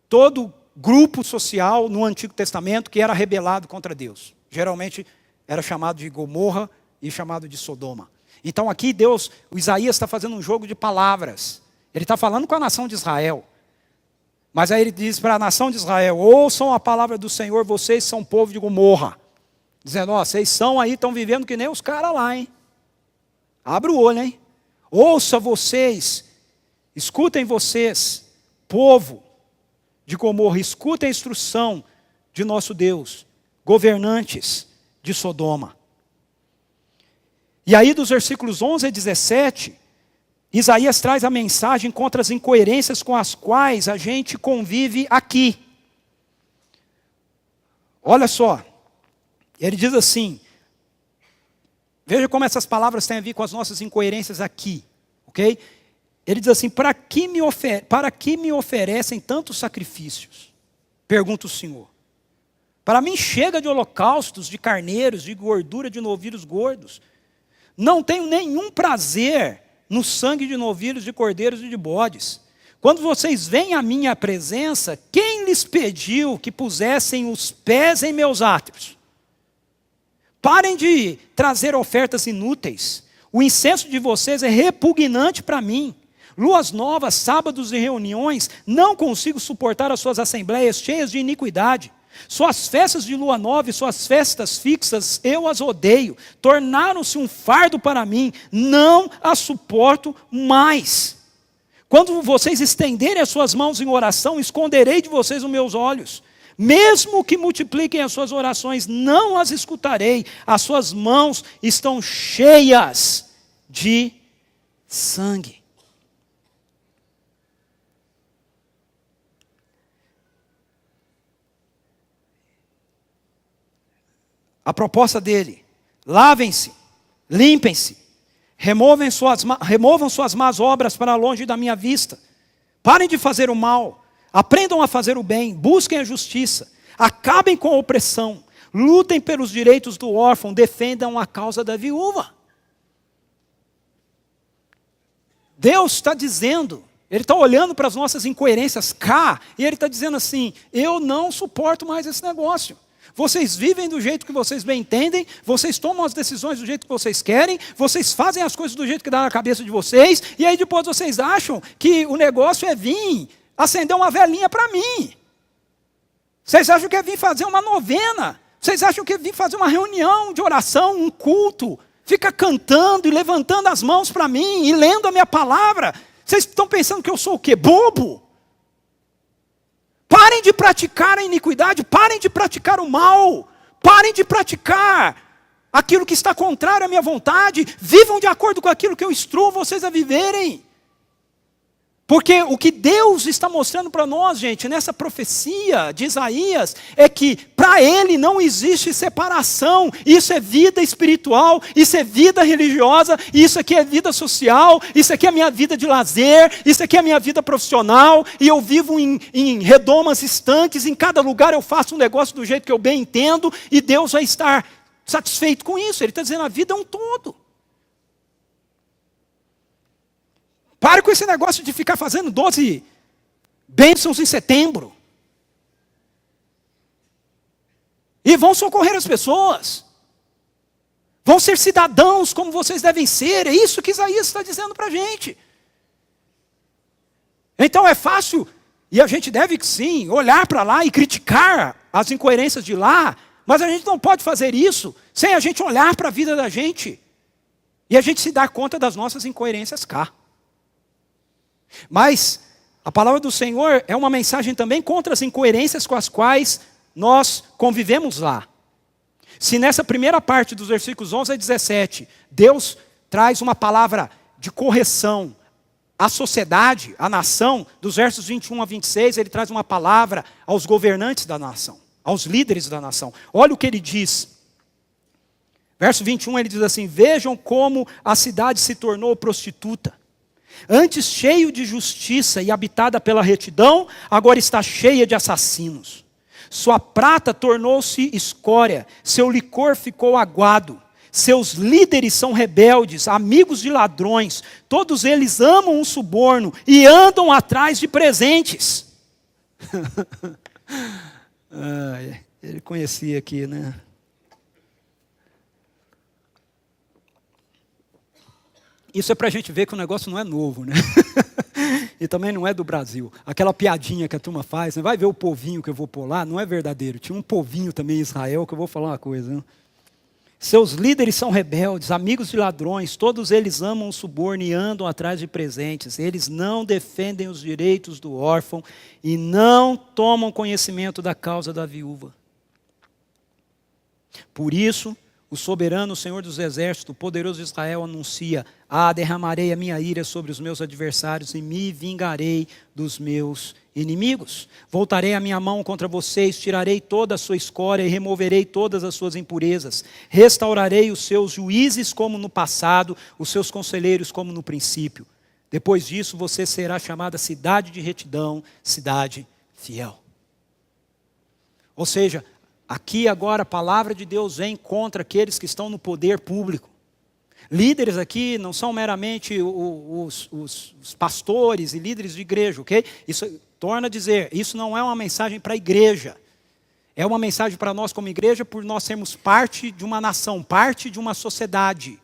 todo grupo social no Antigo Testamento que era rebelado contra Deus. Geralmente era chamado de Gomorra e chamado de Sodoma. Então aqui Deus, o Isaías está fazendo um jogo de palavras. Ele está falando com a nação de Israel. Mas aí ele diz para a nação de Israel, ouçam a palavra do Senhor, vocês são povo de Gomorra. Dizendo, ó, vocês são aí, estão vivendo que nem os caras lá, hein? Abre o olho, hein? Ouça vocês, escutem vocês, povo de Gomorra, escutem a instrução de nosso Deus, governantes de Sodoma. E aí dos versículos 11 a 17, Isaías traz a mensagem contra as incoerências com as quais a gente convive aqui. Olha só, ele diz assim, veja como essas palavras têm a ver com as nossas incoerências aqui, ok? Ele diz assim, para que me oferecem tantos sacrifícios? Pergunta o Senhor. Para mim chega de holocaustos, de carneiros, de gordura de novilhos gordos. Não tenho nenhum prazer no sangue de novilhos, de cordeiros e de bodes. Quando vocês vêm à minha presença, quem lhes pediu que pusessem os pés em meus átrios? Parem de trazer ofertas inúteis. O incenso de vocês é repugnante para mim. Luas novas, sábados e reuniões, não consigo suportar as suas assembleias cheias de iniquidade. Suas festas de lua nova e suas festas fixas, eu as odeio. Tornaram-se um fardo para mim, não as suporto mais. Quando vocês estenderem as suas mãos em oração, esconderei de vocês os meus olhos. Mesmo que multipliquem as suas orações, não as escutarei. As suas mãos estão cheias de sangue. A proposta dele, lavem-se, limpem-se, removam suas más obras para longe da minha vista. Parem de fazer o mal, aprendam a fazer o bem, busquem a justiça, acabem com a opressão, lutem pelos direitos do órfão, defendam a causa da viúva. Deus está dizendo, Ele está olhando para as nossas incoerências cá, e Ele está dizendo assim, eu não suporto mais esse negócio. Vocês vivem do jeito que vocês bem entendem, vocês tomam as decisões do jeito que vocês querem, vocês fazem as coisas do jeito que dá na cabeça de vocês, e aí depois vocês acham que o negócio é vir acender uma velinha para mim. Vocês acham que é vir fazer uma novena, vocês acham que é vir fazer uma reunião de oração, um culto, fica cantando e levantando as mãos para mim e lendo a minha palavra. Vocês estão pensando que eu sou o quê? Bobo? Parem de praticar a iniquidade, parem de praticar o mal, parem de praticar aquilo que está contrário à minha vontade, vivam de acordo com aquilo que eu instruo vocês a viverem. Porque o que Deus está mostrando para nós, gente, nessa profecia de Isaías, é que para Ele não existe separação. Isso é vida espiritual, isso é vida religiosa, isso aqui é vida social, isso aqui é a minha vida de lazer, isso aqui é a minha vida profissional, e eu vivo em redomas estanques, em cada lugar eu faço um negócio do jeito que eu bem entendo, e Deus vai estar satisfeito com isso. Ele está dizendo, a vida é um todo. Pare com esse negócio de ficar fazendo 12 bênçãos em setembro. E vão socorrer as pessoas. Vão ser cidadãos como vocês devem ser. É isso que Isaías está dizendo para a gente. Então é fácil, e a gente deve sim olhar para lá e criticar as incoerências de lá, mas a gente não pode fazer isso sem a gente olhar para a vida da gente. E a gente se dar conta das nossas incoerências cá. Mas a palavra do Senhor é uma mensagem também contra as incoerências com as quais nós convivemos lá. Se nessa primeira parte dos versículos 11 a 17, Deus traz uma palavra de correção à sociedade, à nação, dos versos 21 a 26, ele traz uma palavra aos governantes da nação, aos líderes da nação. Olha o que ele diz. Verso 21, ele diz assim: vejam como a cidade se tornou prostituta. Antes cheio de justiça e habitada pela retidão, agora está cheia de assassinos. Sua prata tornou-se escória, seu licor ficou aguado. Seus líderes são rebeldes, amigos de ladrões. Todos eles amam um suborno e andam atrás de presentes. Ele conhecia aqui, né? Isso é para a gente ver que o negócio não é novo, né? E também não é do Brasil. Aquela piadinha que a turma faz, né? Vai ver o povinho que eu vou pôr lá, não é verdadeiro. Tinha um povinho também em Israel, que eu vou falar uma coisa. Né? Seus líderes são rebeldes, amigos de ladrões, todos eles amam o suborno e andam atrás de presentes. Eles não defendem os direitos do órfão e não tomam conhecimento da causa da viúva. Por isso, o soberano, o Senhor dos exércitos, o poderoso Israel anuncia: derramarei a minha ira sobre os meus adversários e me vingarei dos meus inimigos. Voltarei a minha mão contra vocês, tirarei toda a sua escória e removerei todas as suas impurezas. Restaurarei os seus juízes como no passado, os seus conselheiros como no princípio. Depois disso, você será chamada cidade de retidão, cidade fiel. Ou seja, aqui agora a palavra de Deus vem contra aqueles que estão no poder público. Líderes aqui não são meramente os pastores e líderes de igreja, ok? Isso, torna a dizer, isso não é uma mensagem para a igreja. É uma mensagem para nós como igreja por nós sermos parte de uma nação, parte de uma sociedade.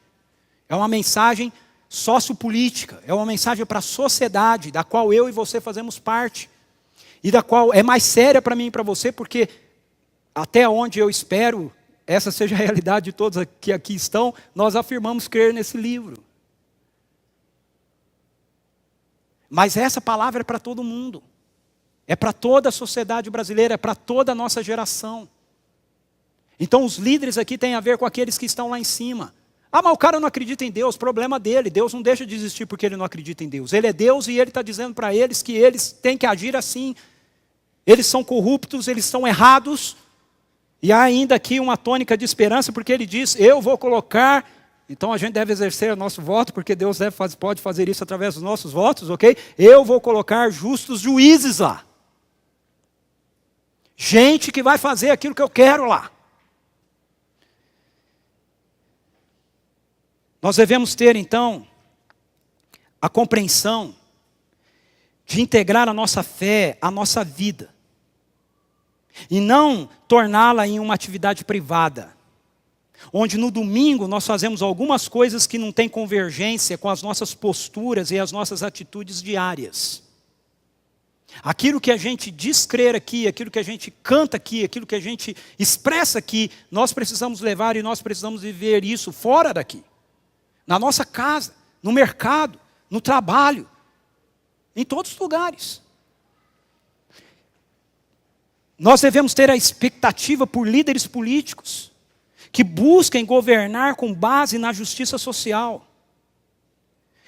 É uma mensagem sociopolítica, é uma mensagem para a sociedade, da qual eu e você fazemos parte. E da qual é mais séria para mim e para você, porque até onde eu espero, essa seja a realidade de todos que aqui estão, nós afirmamos crer nesse livro. Mas essa palavra é para todo mundo. É para toda a sociedade brasileira, é para toda a nossa geração. Então os líderes aqui têm a ver com aqueles que estão lá em cima. Mas o cara não acredita em Deus, problema dele. Deus não deixa de existir porque ele não acredita em Deus. Ele é Deus e ele está dizendo para eles que eles têm que agir assim. Eles são corruptos, eles são errados. E há ainda aqui uma tônica de esperança, porque ele diz: eu vou colocar. Então a gente deve exercer o nosso voto, porque Deus pode fazer isso através dos nossos votos, ok? Eu vou colocar justos juízes lá. Gente que vai fazer aquilo que eu quero lá. Nós devemos ter então a compreensão de integrar a nossa fé, a nossa vida. E não torná-la em uma atividade privada, onde no domingo nós fazemos algumas coisas que não têm convergência com as nossas posturas e as nossas atitudes diárias. Aquilo que a gente diz crer aqui, aquilo que a gente canta aqui, aquilo que a gente expressa aqui, nós precisamos levar e nós precisamos viver isso fora daqui. Na nossa casa, no mercado, no trabalho, em todos os lugares. Nós devemos ter a expectativa por líderes políticos que busquem governar com base na justiça social,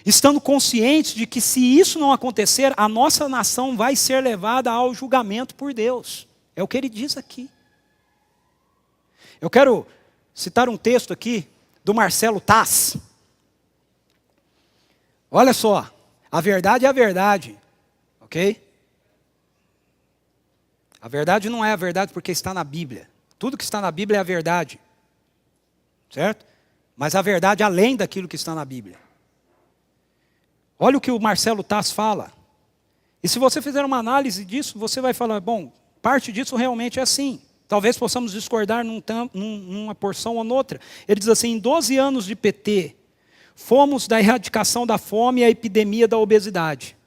estando conscientes de que se isso não acontecer, a nossa nação vai ser levada ao julgamento por Deus. É o que ele diz aqui. Eu quero citar um texto aqui do Marcelo Taz. Olha só, a verdade é a verdade, ok? A verdade não é a verdade porque está na Bíblia. Tudo que está na Bíblia é a verdade, certo? Mas a verdade além daquilo que está na Bíblia. Olha o que o Marcelo Taz fala. E se você fizer uma análise disso, você vai falar, bom, parte disso realmente é assim. Talvez possamos discordar numa porção ou noutra. Ele diz assim, em 12 anos de PT, fomos da erradicação da fome à epidemia da obesidade.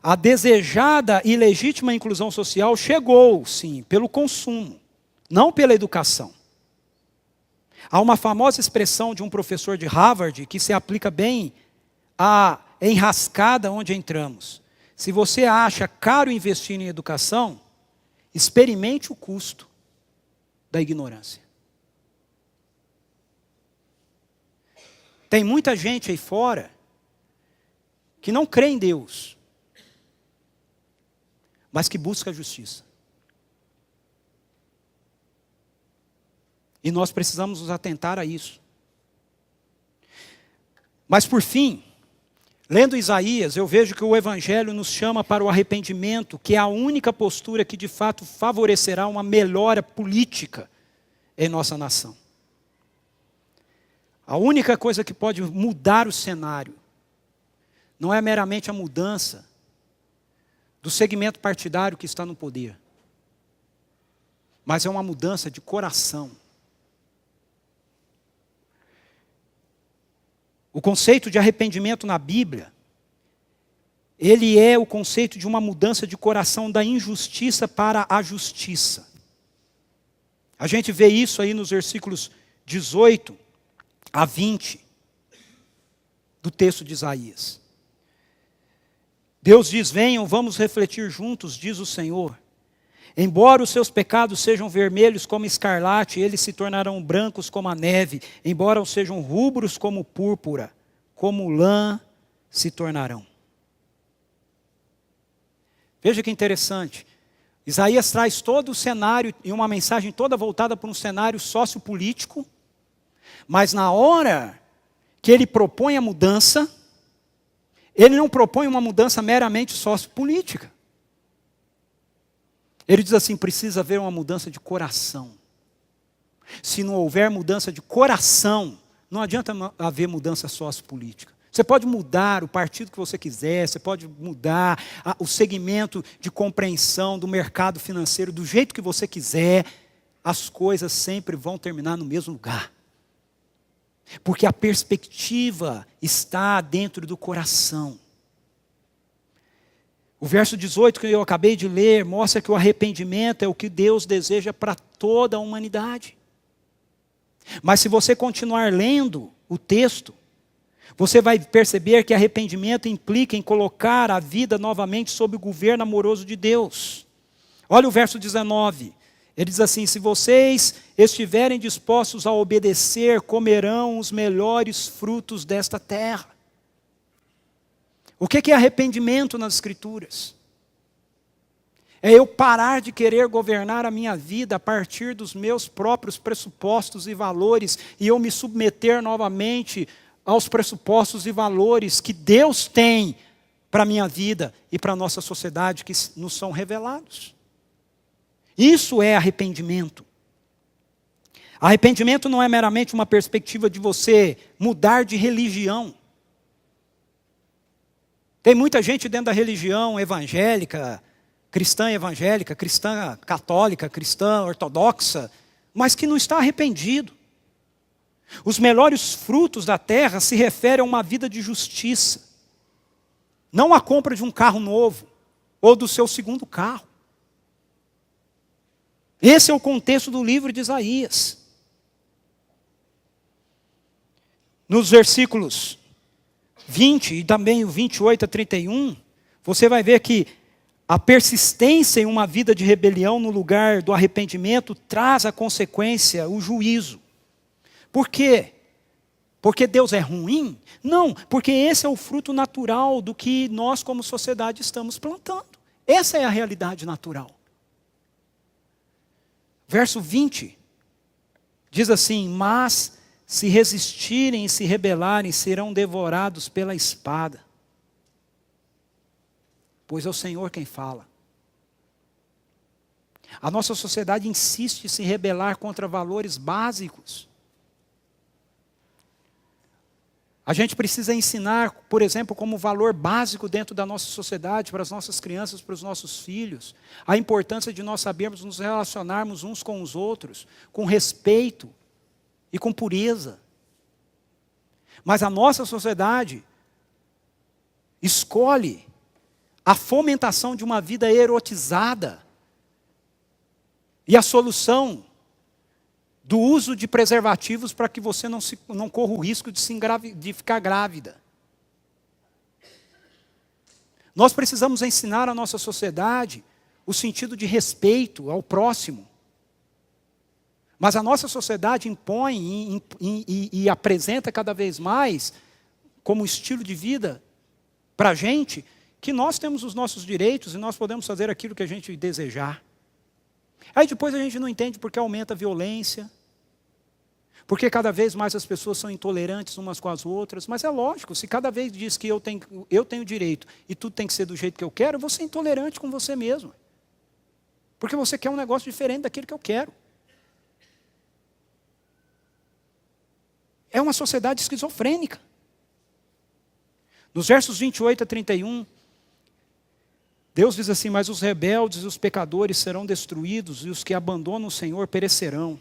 A desejada e legítima inclusão social chegou, sim, pelo consumo, não pela educação. Há uma famosa expressão de um professor de Harvard que se aplica bem à enrascada onde entramos. Se você acha caro investir em educação, experimente o custo da ignorância. Tem muita gente aí fora que não crê em Deus, mas que busca a justiça. E nós precisamos nos atentar a isso. Mas por fim, lendo Isaías, eu vejo que o Evangelho nos chama para o arrependimento, que é a única postura que de fato favorecerá uma melhora política em nossa nação. A única coisa que pode mudar o cenário não é meramente a mudança do segmento partidário que está no poder, mas é uma mudança de coração. O conceito de arrependimento na Bíblia, ele é o conceito de uma mudança de coração da injustiça para a justiça. A gente vê isso aí nos versículos 18 a 20 do texto de Isaías. Deus diz, venham, vamos refletir juntos, diz o Senhor. Embora os seus pecados sejam vermelhos como escarlate, eles se tornarão brancos como a neve. Embora sejam rubros como púrpura, como lã se tornarão. Veja que interessante. Isaías traz todo o cenário e uma mensagem toda voltada para um cenário sociopolítico, mas na hora que ele propõe a mudança, ele não propõe uma mudança meramente sociopolítica. Ele diz assim, precisa haver uma mudança de coração. Se não houver mudança de coração, não adianta haver mudança sociopolítica. Você pode mudar o partido que você quiser, você pode mudar o segmento de compreensão do mercado financeiro do jeito que você quiser, as coisas sempre vão terminar no mesmo lugar. Porque a perspectiva está dentro do coração. O verso 18 que eu acabei de ler mostra que o arrependimento é o que Deus deseja para toda a humanidade. Mas se você continuar lendo o texto, você vai perceber que arrependimento implica em colocar a vida novamente sob o governo amoroso de Deus. Olha o verso 19. Ele diz assim, se vocês estiverem dispostos a obedecer, comerão os melhores frutos desta terra. O que é arrependimento nas Escrituras? É eu parar de querer governar a minha vida a partir dos meus próprios pressupostos e valores e eu me submeter novamente aos pressupostos e valores que Deus tem para a minha vida e para a nossa sociedade que nos são revelados. Isso é arrependimento. Arrependimento não é meramente uma perspectiva de você mudar de religião. Tem muita gente dentro da religião evangélica, cristã católica, cristã ortodoxa, mas que não está arrependido. Os melhores frutos da terra se referem a uma vida de justiça. Não a compra de um carro novo, ou do seu segundo carro. Esse é o contexto do livro de Isaías. Nos versículos 20 e também o 28 a 31, você vai ver que a persistência em uma vida de rebelião no lugar do arrependimento traz a consequência, o juízo. Por quê? Porque Deus é ruim? Não, porque esse é o fruto natural do que nós como sociedade estamos plantando. Essa é a realidade natural. Verso 20 diz assim: mas se resistirem e se rebelarem, serão devorados pela espada. Pois é o Senhor quem fala. A nossa sociedade insiste em se rebelar contra valores básicos. A gente precisa ensinar, por exemplo, como valor básico dentro da nossa sociedade, para as nossas crianças, para os nossos filhos, a importância de nós sabermos nos relacionarmos uns com os outros, com respeito e com pureza. Mas a nossa sociedade escolhe a fomentação de uma vida erotizada e a solução do uso de preservativos para que você não corra o risco de ficar grávida. Nós precisamos ensinar à nossa sociedade o sentido de respeito ao próximo. Mas a nossa sociedade impõe e apresenta cada vez mais, como estilo de vida para a gente, que nós temos os nossos direitos e nós podemos fazer aquilo que a gente desejar. Aí depois a gente não entende porque aumenta a violência, porque cada vez mais as pessoas são intolerantes umas com as outras. Mas é lógico, se cada vez diz que eu tenho direito e tudo tem que ser do jeito que eu quero, eu vou ser intolerante com você mesmo. Porque você quer um negócio diferente daquilo que eu quero. É uma sociedade esquizofrênica. Nos versos 28 a 31, Deus diz assim: mas os rebeldes e os pecadores serão destruídos, e os que abandonam o Senhor perecerão.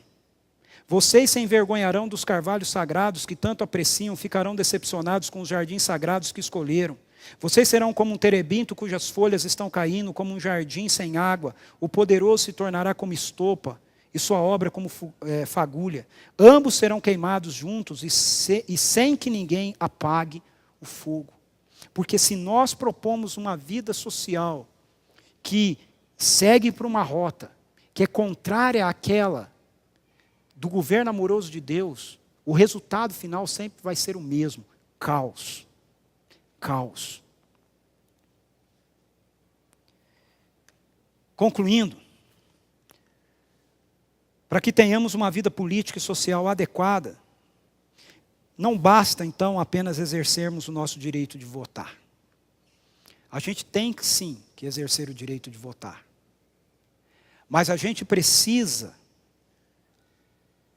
Vocês se envergonharão dos carvalhos sagrados que tanto apreciam, ficarão decepcionados com os jardins sagrados que escolheram. Vocês serão como um terebinto cujas folhas estão caindo, como um jardim sem água. O poderoso se tornará como estopa, e sua obra como fagulha. Ambos serão queimados juntos, e sem que ninguém apague o fogo. Porque se nós propomos uma vida social que segue por uma rota que é contrária àquela do governo amoroso de Deus, o resultado final sempre vai ser o mesmo: caos. Caos. Concluindo, para que tenhamos uma vida política e social adequada, não basta então apenas exercermos o nosso direito de votar. A gente tem sim que exercer o direito de votar. Mas a gente precisa,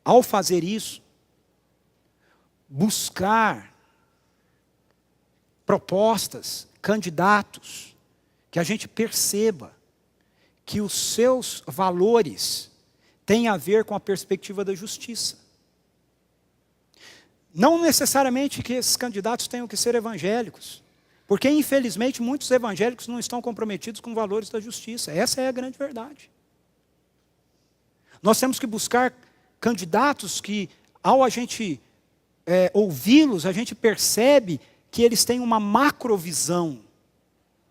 ao fazer isso, buscar propostas, candidatos, que a gente perceba que os seus valores têm a ver com a perspectiva da justiça. Não necessariamente que esses candidatos tenham que ser evangélicos, porque infelizmente muitos evangélicos não estão comprometidos com valores da justiça. Essa é a grande verdade. Nós temos que buscar candidatos que, ao a gente ouvi-los, a gente percebe que eles têm uma macrovisão.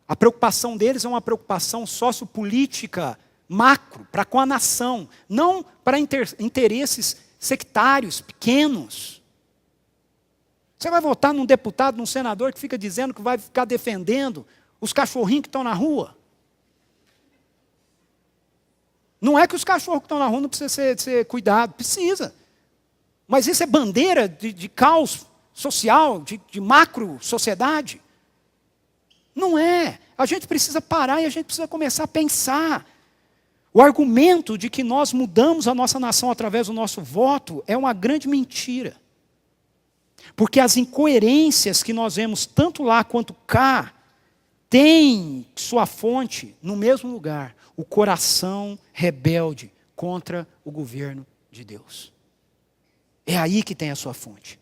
A preocupação deles é uma preocupação sociopolítica macro, para com a nação, não para interesses sectários, pequenos. Você vai votar num deputado, num senador que fica dizendo que vai ficar defendendo os cachorrinhos que estão na rua? Não é que os cachorros que estão na rua não precisam ser cuidados, precisa. Mas isso é bandeira de caos social, de macro sociedade? Não é. A gente precisa parar e a gente precisa começar a pensar. O argumento de que nós mudamos a nossa nação através do nosso voto é uma grande mentira. Porque as incoerências que nós vemos tanto lá quanto cá têm sua fonte no mesmo lugar: o coração rebelde contra o governo de Deus. É aí que tem a sua fonte.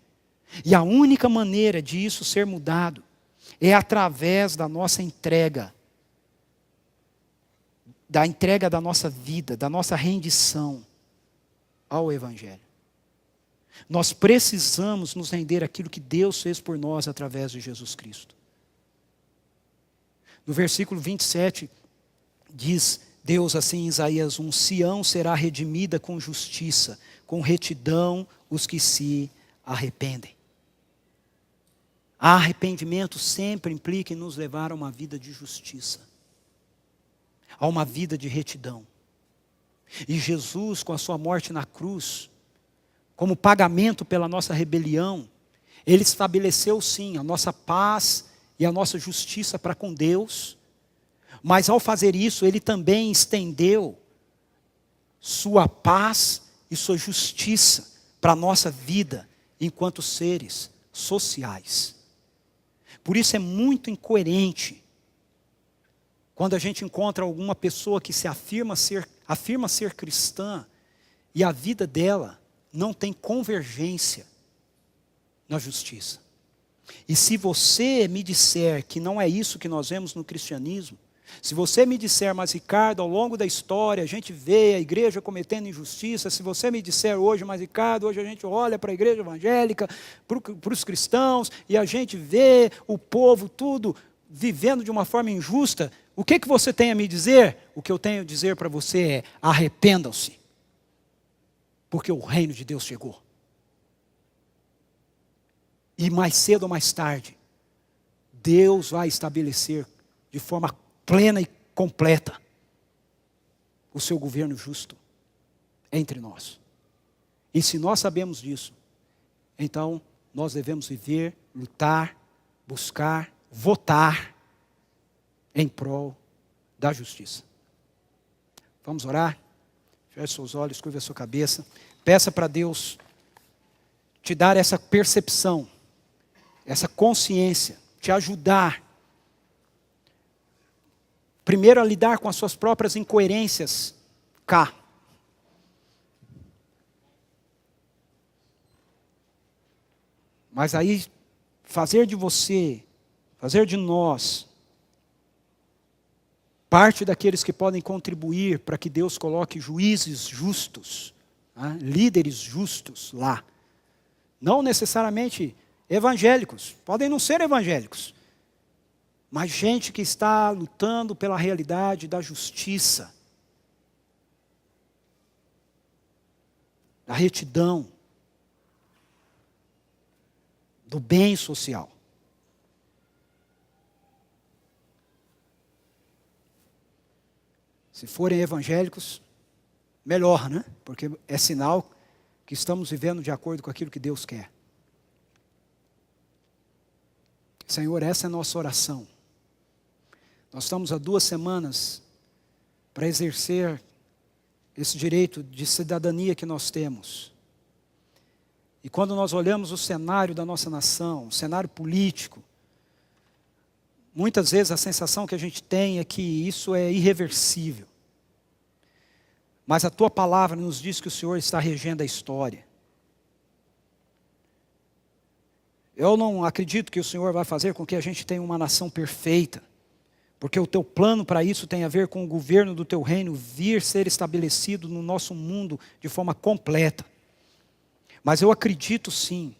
E a única maneira de isso ser mudado é através da nossa entrega, da nossa vida, da nossa rendição ao Evangelho. Nós precisamos nos render àquilo que Deus fez por nós através de Jesus Cristo. No versículo 27, diz Deus assim em Isaías 1: Sião será redimida com justiça, com retidão os que se arrependem. Arrependimento sempre implica em nos levar a uma vida de justiça, a uma vida de retidão. E Jesus, com a sua morte na cruz, como pagamento pela nossa rebelião, Ele estabeleceu sim a nossa paz e a nossa justiça para com Deus, mas ao fazer isso, Ele também estendeu sua paz e sua justiça para a nossa vida enquanto seres sociais. Por isso é muito incoerente quando a gente encontra alguma pessoa que se afirma ser cristã e a vida dela não tem convergência na justiça. E se você me disser que não é isso que nós vemos no cristianismo, se você me disser, mas Ricardo, ao longo da história a gente vê a igreja cometendo injustiça, se você me disser hoje, mas Ricardo, hoje a gente olha para a igreja evangélica, para os cristãos, e a gente vê o povo tudo vivendo de uma forma injusta, o que você tem a me dizer? O que eu tenho a dizer para você é, arrependam-se, porque o reino de Deus chegou. E mais cedo ou mais tarde, Deus vai estabelecer de forma plena e completa o seu governo justo entre nós. E se nós sabemos disso, então nós devemos viver, lutar, buscar, votar em prol da justiça. Vamos orar? Feche seus olhos, curva a sua cabeça. Peça para Deus te dar essa percepção, essa consciência, te ajudar primeiro a lidar com as suas próprias incoerências cá. Mas aí fazer de você, fazer de nós, parte daqueles que podem contribuir para que Deus coloque juízes justos, líderes justos lá. Não necessariamente evangélicos, podem não ser evangélicos, mas gente que está lutando pela realidade da justiça, da retidão, do bem social. Se forem evangélicos, melhor, né? Porque é sinal que estamos vivendo de acordo com aquilo que Deus quer. Senhor, essa é a nossa oração. Nós estamos há 2 semanas para exercer esse direito de cidadania que nós temos. E quando nós olhamos o cenário da nossa nação, o cenário político, muitas vezes a sensação que a gente tem é que isso é irreversível. Mas a Tua palavra nos diz que o Senhor está regendo a história. Eu não acredito que o Senhor vai fazer com que a gente tenha uma nação perfeita, porque o Teu plano para isso tem a ver com o governo do Teu reino vir ser estabelecido no nosso mundo de forma completa. Mas eu acredito sim,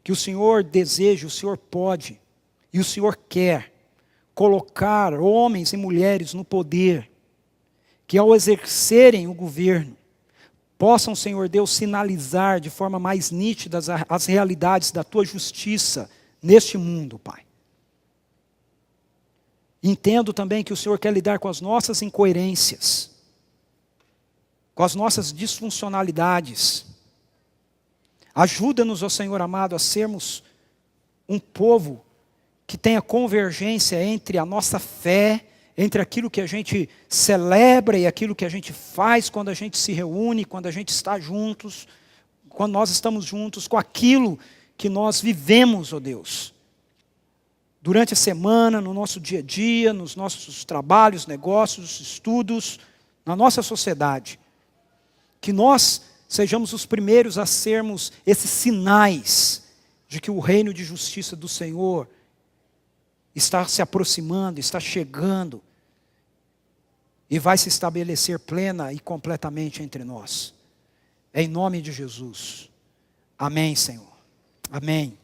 que o Senhor deseja, o Senhor pode, e o Senhor quer colocar homens e mulheres no poder, que ao exercerem o governo, possam, Senhor Deus, sinalizar de forma mais nítida as realidades da Tua justiça neste mundo, Pai. Entendo também que o Senhor quer lidar com as nossas incoerências, com as nossas disfuncionalidades. Ajuda-nos, ó Senhor amado, a sermos um povo que tenha convergência entre a nossa fé, entre aquilo que a gente celebra e aquilo que a gente faz quando a gente se reúne, quando a gente está juntos, quando nós estamos juntos, com aquilo que nós vivemos, ó Deus. Durante a semana, no nosso dia a dia, nos nossos trabalhos, negócios, estudos, na nossa sociedade. Que nós sejamos os primeiros a sermos esses sinais de que o reino de justiça do Senhor está se aproximando, está chegando e vai se estabelecer plena e completamente entre nós. Em nome de Jesus. Amém, Senhor. Amém.